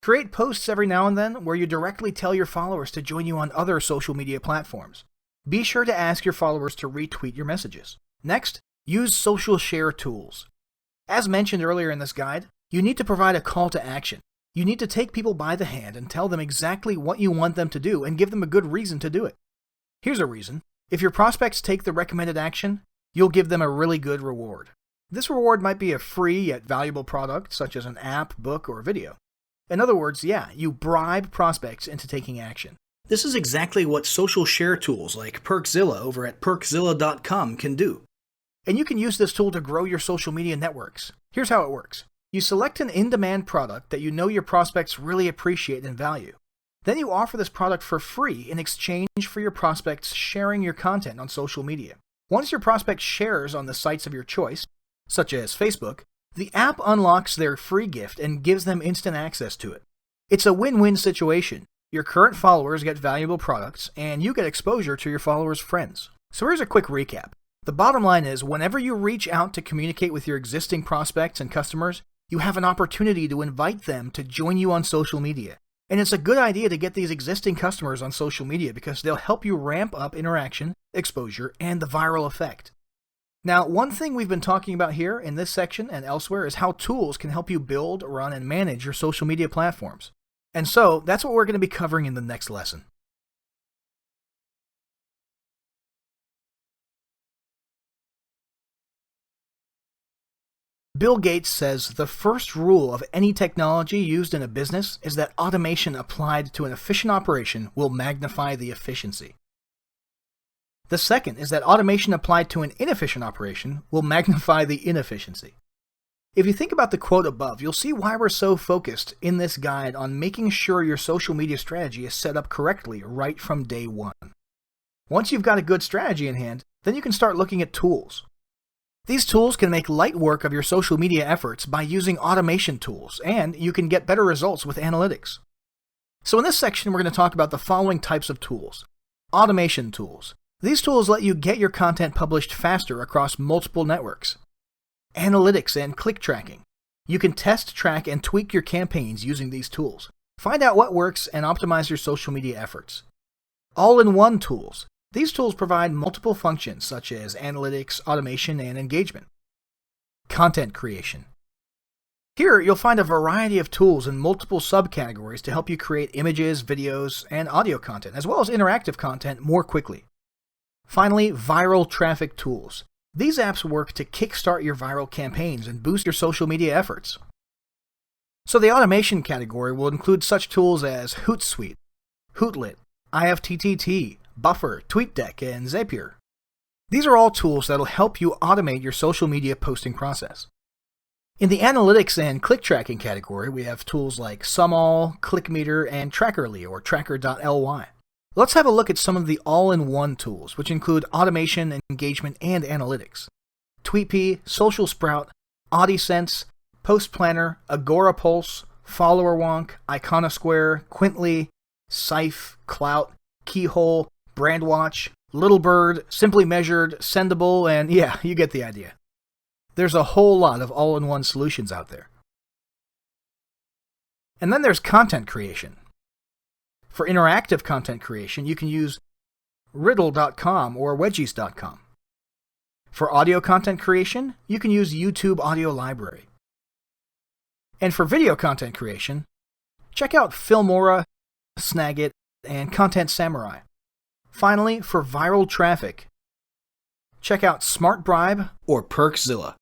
Create posts every now and then where you directly tell your followers to join you on other social media platforms. Be sure to ask your followers to retweet your messages. Next, use social share tools. As mentioned earlier in this guide, you need to provide a call to action. You need to take people by the hand and tell them exactly what you want them to do and give them a good reason to do it. Here's a reason. If your prospects take the recommended action, you'll give them a really good reward. This reward might be a free yet valuable product, such as an app, book, or video. In other words, you bribe prospects into taking action. This is exactly what social share tools like Perkzilla over at perkzilla.com can do. And you can use this tool to grow your social media networks. Here's how it works. You select an in-demand product that you know your prospects really appreciate and value. Then you offer this product for free in exchange for your prospects sharing your content on social media. Once your prospect shares on the sites of your choice, such as Facebook, the app unlocks their free gift and gives them instant access to it. It's a win-win situation. Your current followers get valuable products, and you get exposure to your followers' friends. So here's a quick recap. The bottom line is, whenever you reach out to communicate with your existing prospects and customers, you have an opportunity to invite them to join you on social media. And it's a good idea to get these existing customers on social media because they'll help you ramp up interaction, exposure, and the viral effect. Now, one thing we've been talking about here in this section and elsewhere is how tools can help you build, run, and manage your social media platforms. And so, that's what we're going to be covering in the next lesson. Bill Gates says the first rule of any technology used in a business is that automation applied to an efficient operation will magnify the efficiency. The second is that automation applied to an inefficient operation will magnify the inefficiency. If you think about the quote above, you'll see why we're so focused in this guide on making sure your social media strategy is set up correctly right from day one. Once you've got a good strategy in hand, then you can start looking at tools. These tools can make light work of your social media efforts by using automation tools, and you can get better results with analytics. So in this section, we're going to talk about the following types of tools. Automation tools. These tools let you get your content published faster across multiple networks. Analytics and click tracking. You can test, track, and tweak your campaigns using these tools. Find out what works and optimize your social media efforts. All-in-one tools. These tools provide multiple functions such as analytics, automation, and engagement. Content creation. Here, you'll find a variety of tools in multiple subcategories to help you create images, videos, and audio content, as well as interactive content more quickly. Finally, viral traffic tools. These apps work to kickstart your viral campaigns and boost your social media efforts. So the automation category will include such tools as Hootsuite, Hootlit, IFTTT, Buffer, TweetDeck, and Zapier. These are all tools that will help you automate your social media posting process. In the analytics and click tracking category, we have tools like SumAll, ClickMeter, and Trackerly or Tracker.ly. Let's have a look at some of the all-in-one tools, which include automation, engagement, and analytics. TweetP, Social Sprout, AudiSense, Post Planner, AgoraPulse, FollowerWonk, Iconosquare, Quintly, Sife, Clout, Keyhole, Brandwatch, Littlebird, Simply Measured, Sendable, and yeah, you get the idea. There's a whole lot of all-in-one solutions out there. And then there's content creation. For interactive content creation, you can use Riddle.com or Wedgies.com. For audio content creation, you can use YouTube Audio Library. And for video content creation, check out Filmora, Snagit, and Content Samurai. Finally, for viral traffic, check out SmartBribe or Perkzilla.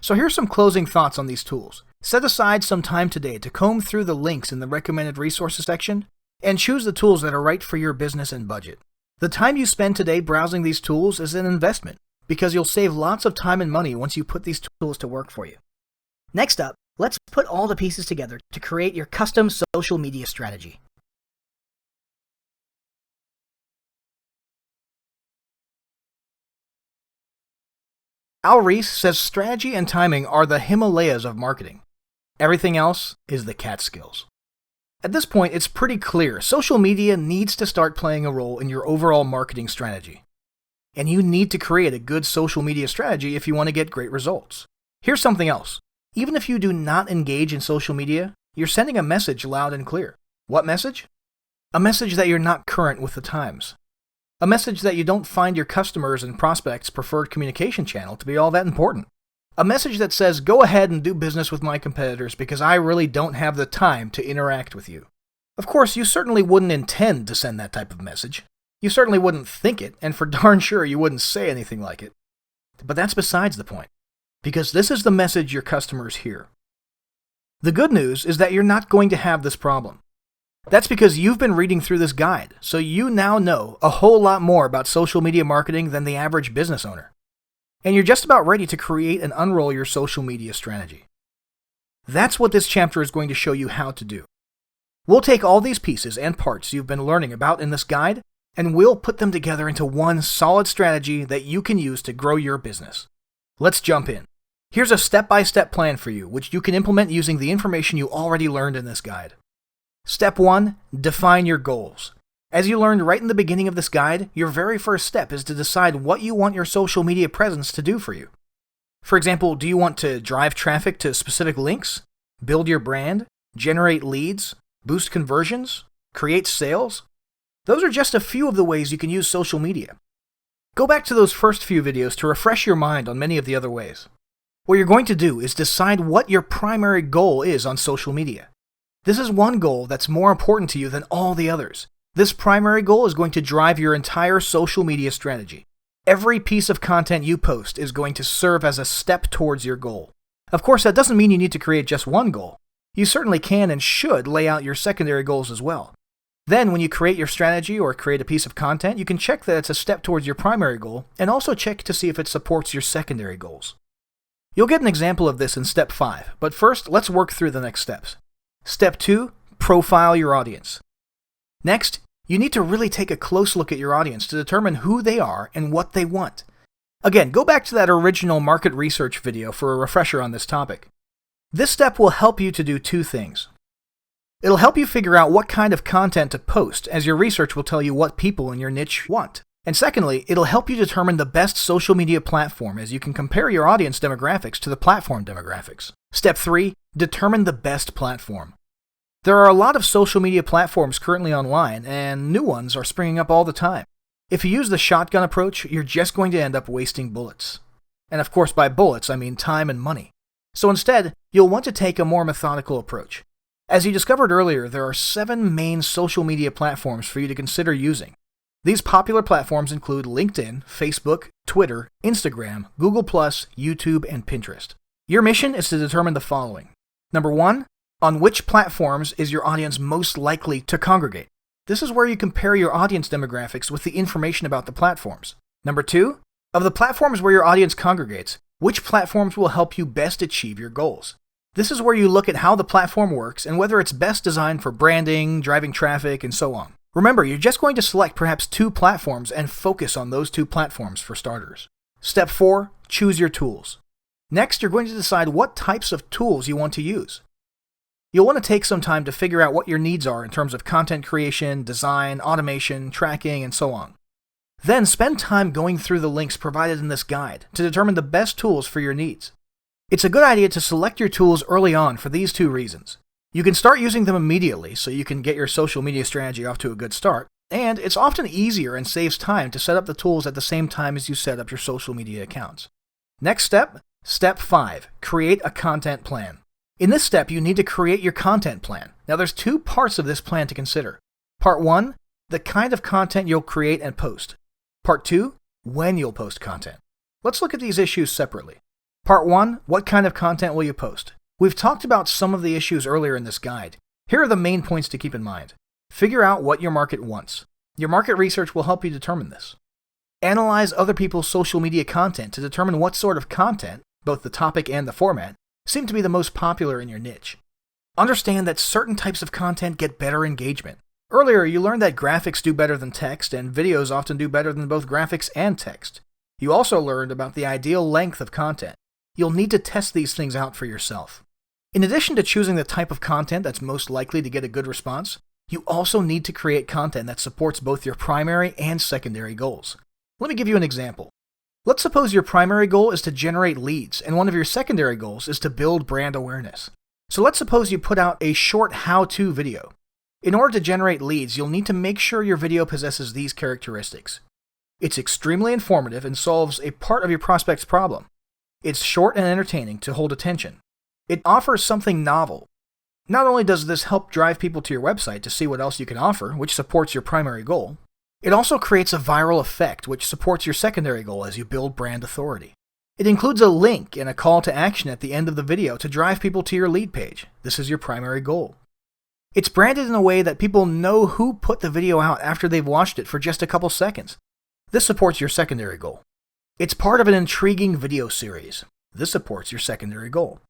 So here's some closing thoughts on these tools. Set aside some time today to comb through the links in the recommended resources section and choose the tools that are right for your business and budget. The time you spend today browsing these tools is an investment because you'll save lots of time and money once you put these tools to work for you. Next up, let's put all the pieces together to create your custom social media strategy. Al Reese says strategy and timing are the Himalayas of marketing. Everything else is the Catskills. At this point, it's pretty clear social media needs to start playing a role in your overall marketing strategy. And you need to create a good social media strategy if you want to get great results. Here's something else. Even if you do not engage in social media, you're sending a message loud and clear. What message? A message that you're not current with the times. A message that you don't find your customers and prospects' preferred communication channel to be all that important. A message that says, go ahead and do business with my competitors because I really don't have the time to interact with you. Of course, you certainly wouldn't intend to send that type of message. You certainly wouldn't think it, and for darn sure you wouldn't say anything like it. But that's besides the point, because this is the message your customers hear. The good news is that you're not going to have this problem. That's because you've been reading through this guide, so you now know a whole lot more about social media marketing than the average business owner. And you're just about ready to create and unroll your social media strategy. That's what this chapter is going to show you how to do. We'll take all these pieces and parts you've been learning about in this guide, and we'll put them together into one solid strategy that you can use to grow your business. Let's jump in. Here's a step-by-step plan for you, which you can implement using the information you already learned in this guide. Step 1. Define your goals. As you learned right in the beginning of this guide, your very first step is to decide what you want your social media presence to do for you. For example, do you want to drive traffic to specific links, build your brand, generate leads, boost conversions, create sales? Those are just a few of the ways you can use social media. Go back to those first few videos to refresh your mind on many of the other ways. What you're going to do is decide what your primary goal is on social media. This is one goal that's more important to you than all the others. This primary goal is going to drive your entire social media strategy. Every piece of content you post is going to serve as a step towards your goal. Of course, that doesn't mean you need to create just one goal. You certainly can and should lay out your secondary goals as well. Then, when you create your strategy or create a piece of content, you can check that it's a step towards your primary goal and also check to see if it supports your secondary goals. You'll get an example of this in Step 5, but first, let's work through the next steps. Step 2, profile your audience. Next, you need to really take a close look at your audience to determine who they are and what they want. Again, go back to that original market research video for a refresher on this topic. This step will help you to do two things. It'll help you figure out what kind of content to post, as your research will tell you what people in your niche want. And secondly, it'll help you determine the best social media platform, as you can compare your audience demographics to the platform demographics. Step 3, determine the best platform. There are a lot of social media platforms currently online, and new ones are springing up all the time. If you use the shotgun approach, you're just going to end up wasting bullets. And of course, by bullets, I mean time and money. So instead, you'll want to take a more methodical approach. As you discovered earlier, there are 7 main social media platforms for you to consider using. These popular platforms include LinkedIn, Facebook, Twitter, Instagram, Google+, YouTube, and Pinterest. Your mission is to determine the following. Number 1, on which platforms is your audience most likely to congregate? This is where you compare your audience demographics with the information about the platforms. Number 2, of the platforms where your audience congregates, which platforms will help you best achieve your goals? This is where you look at how the platform works and whether it's best designed for branding, driving traffic, and so on. Remember, you're just going to select perhaps 2 platforms and focus on those 2 platforms for starters. Step 4, choose your tools. Next, you're going to decide what types of tools you want to use. You'll want to take some time to figure out what your needs are in terms of content creation, design, automation, tracking, and so on. Then spend time going through the links provided in this guide to determine the best tools for your needs. It's a good idea to select your tools early on for these 2 reasons. You can start using them immediately so you can get your social media strategy off to a good start, and it's often easier and saves time to set up the tools at the same time as you set up your social media accounts. Next step, Step 5, create a content plan. In this step, you need to create your content plan. Now there's 2 parts of this plan to consider. Part 1, the kind of content you'll create and post. Part 2, when you'll post content. Let's look at these issues separately. Part 1, what kind of content will you post? We've talked about some of the issues earlier in this guide. Here are the main points to keep in mind. Figure out what your market wants. Your market research will help you determine this. Analyze other people's social media content to determine what sort of content, both the topic and the format, seem to be the most popular in your niche. Understand that certain types of content get better engagement. Earlier, you learned that graphics do better than text, and videos often do better than both graphics and text. You also learned about the ideal length of content. You'll need to test these things out for yourself. In addition to choosing the type of content that's most likely to get a good response, you also need to create content that supports both your primary and secondary goals. Let me give you an example. Let's suppose your primary goal is to generate leads, and one of your secondary goals is to build brand awareness. So let's suppose you put out a short how-to video. In order to generate leads, you'll need to make sure your video possesses these characteristics. It's extremely informative and solves a part of your prospect's problem. It's short and entertaining to hold attention. It offers something novel. Not only does this help drive people to your website to see what else you can offer, which supports your primary goal, it also creates a viral effect which supports your secondary goal as you build brand authority. It includes a link and a call to action at the end of the video to drive people to your lead page. This is your primary goal. It's branded in a way that people know who put the video out after they've watched it for just a couple seconds. This supports your secondary goal. It's part of an intriguing video series. This supports your secondary goal.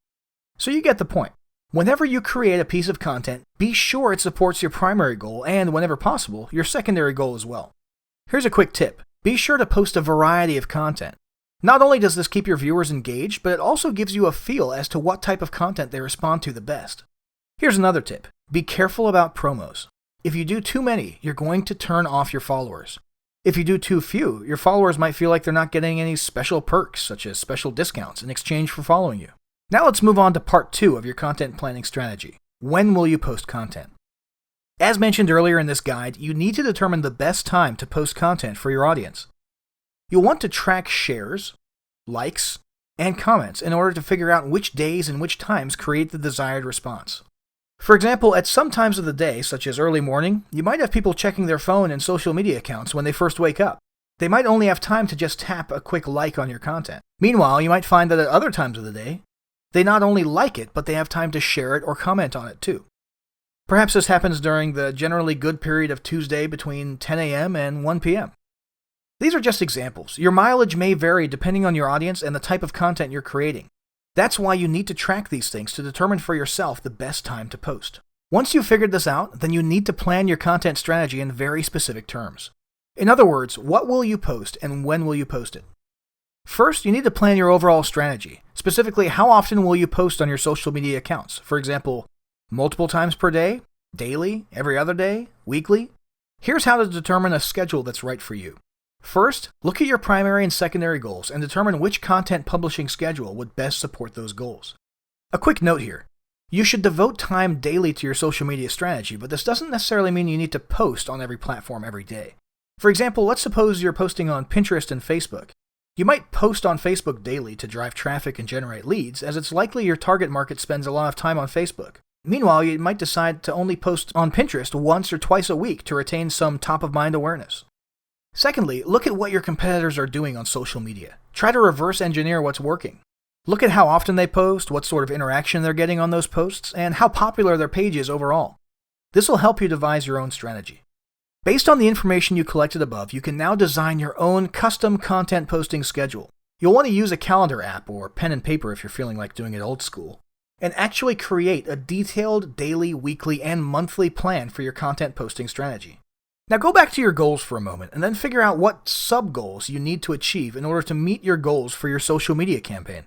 So you get the point. Whenever you create a piece of content, be sure it supports your primary goal and, whenever possible, your secondary goal as well. Here's a quick tip. Be sure to post a variety of content. Not only does this keep your viewers engaged, but it also gives you a feel as to what type of content they respond to the best. Here's another tip. Be careful about promos. If you do too many, you're going to turn off your followers. If you do too few, your followers might feel like they're not getting any special perks, such as special discounts in exchange for following you. Now let's move on to part 2 of your content planning strategy. When will you post content? As mentioned earlier in this guide, you need to determine the best time to post content for your audience. You'll want to track shares, likes, and comments in order to figure out which days and which times create the desired response. For example, at some times of the day, such as early morning, you might have people checking their phone and social media accounts when they first wake up. They might only have time to just tap a quick like on your content. Meanwhile, you might find that at other times of the day, they not only like it, but they have time to share it or comment on it too. Perhaps this happens during the generally good period of Tuesday between 10 a.m. and 1 p.m. These are just examples. Your mileage may vary depending on your audience and the type of content you're creating. That's why you need to track these things to determine for yourself the best time to post. Once you've figured this out, then you need to plan your content strategy in very specific terms. In other words, what will you post and when will you post it? First, you need to plan your overall strategy. Specifically, how often will you post on your social media accounts? For example, multiple times per day, daily, every other day, weekly? Here's how to determine a schedule that's right for you. First, look at your primary and secondary goals and determine which content publishing schedule would best support those goals. A quick note here. You should devote time daily to your social media strategy, but this doesn't necessarily mean you need to post on every platform every day. For example, let's suppose you're posting on Pinterest and Facebook. You might post on Facebook daily to drive traffic and generate leads, as it's likely your target market spends a lot of time on Facebook. Meanwhile, you might decide to only post on Pinterest once or twice a week to retain some top-of-mind awareness. Secondly, look at what your competitors are doing on social media. Try to reverse engineer what's working. Look at how often they post, what sort of interaction they're getting on those posts, and how popular their page is overall. This will help you devise your own strategy. Based on the information you collected above, you can now design your own custom content posting schedule. You'll want to use a calendar app or pen and paper if you're feeling like doing it old school, and actually create a detailed daily, weekly, and monthly plan for your content posting strategy. Now go back to your goals for a moment and then figure out what sub-goals you need to achieve in order to meet your goals for your social media campaign.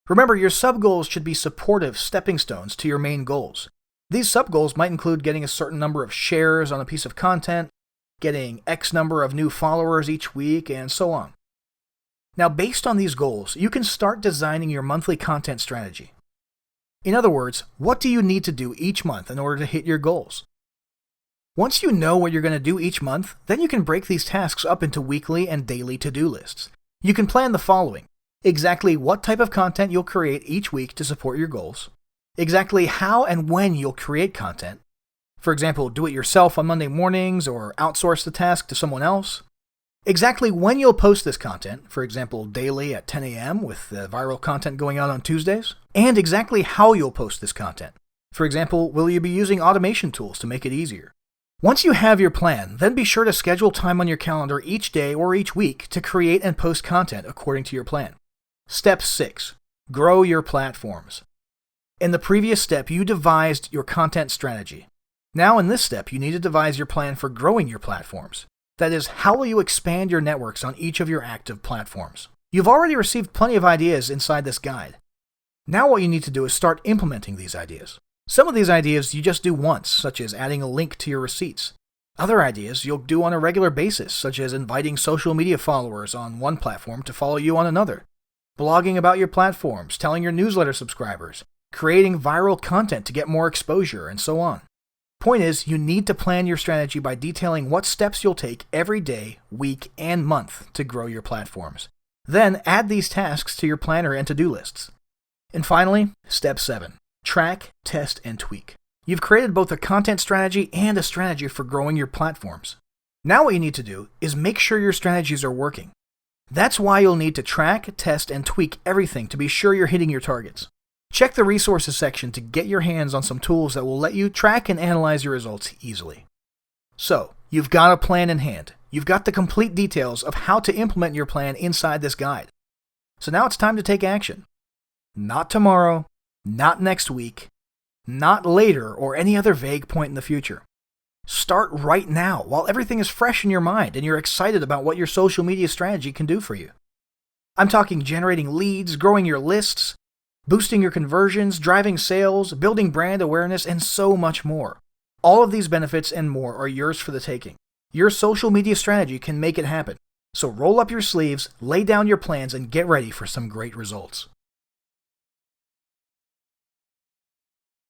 Remember, your sub-goals should be supportive stepping stones to your main goals. These sub-goals might include getting a certain number of shares on a piece of content, getting X number of new followers each week, and so on. Now, based on these goals, you can start designing your monthly content strategy. In other words, what do you need to do each month in order to hit your goals? Once you know what you're going to do each month, then you can break these tasks up into weekly and daily to-do lists. You can plan the following: exactly what type of content you'll create each week to support your goals, exactly how and when you'll create content. For example, do it yourself on Monday mornings or outsource the task to someone else. Exactly when you'll post this content, for example, daily at 10 a.m. with the viral content going out on Tuesdays. And exactly how you'll post this content. For example, will you be using automation tools to make it easier? Once you have your plan, then be sure to schedule time on your calendar each day or each week to create and post content according to your plan. Step 6. Grow your platforms. In the previous step, you devised your content strategy. Now in this step, you need to devise your plan for growing your platforms. That is, how will you expand your networks on each of your active platforms? You've already received plenty of ideas inside this guide. Now what you need to do is start implementing these ideas. Some of these ideas you just do once, such as adding a link to your receipts. Other ideas you'll do on a regular basis, such as inviting social media followers on one platform to follow you on another, blogging about your platforms, telling your newsletter subscribers, creating viral content to get more exposure, and so on. Point is, you need to plan your strategy by detailing what steps you'll take every day, week, and month to grow your platforms. Then add these tasks to your planner and to-do lists. And finally, step 7. Track, test, and tweak. You've created both a content strategy and a strategy for growing your platforms. Now what you need to do is make sure your strategies are working. That's why you'll need to track, test, and tweak everything to be sure you're hitting your targets. Check the resources section to get your hands on some tools that will let you track and analyze your results easily. So, you've got a plan in hand. You've got the complete details of how to implement your plan inside this guide. So now it's time to take action. Not tomorrow, not next week, not later or any other vague point in the future. Start right now while everything is fresh in your mind and you're excited about what your social media strategy can do for you. I'm talking generating leads, growing your lists, boosting your conversions, driving sales, building brand awareness, and so much more. All of these benefits and more are yours for the taking. Your social media strategy can make it happen. So roll up your sleeves, lay down your plans, and get ready for some great results.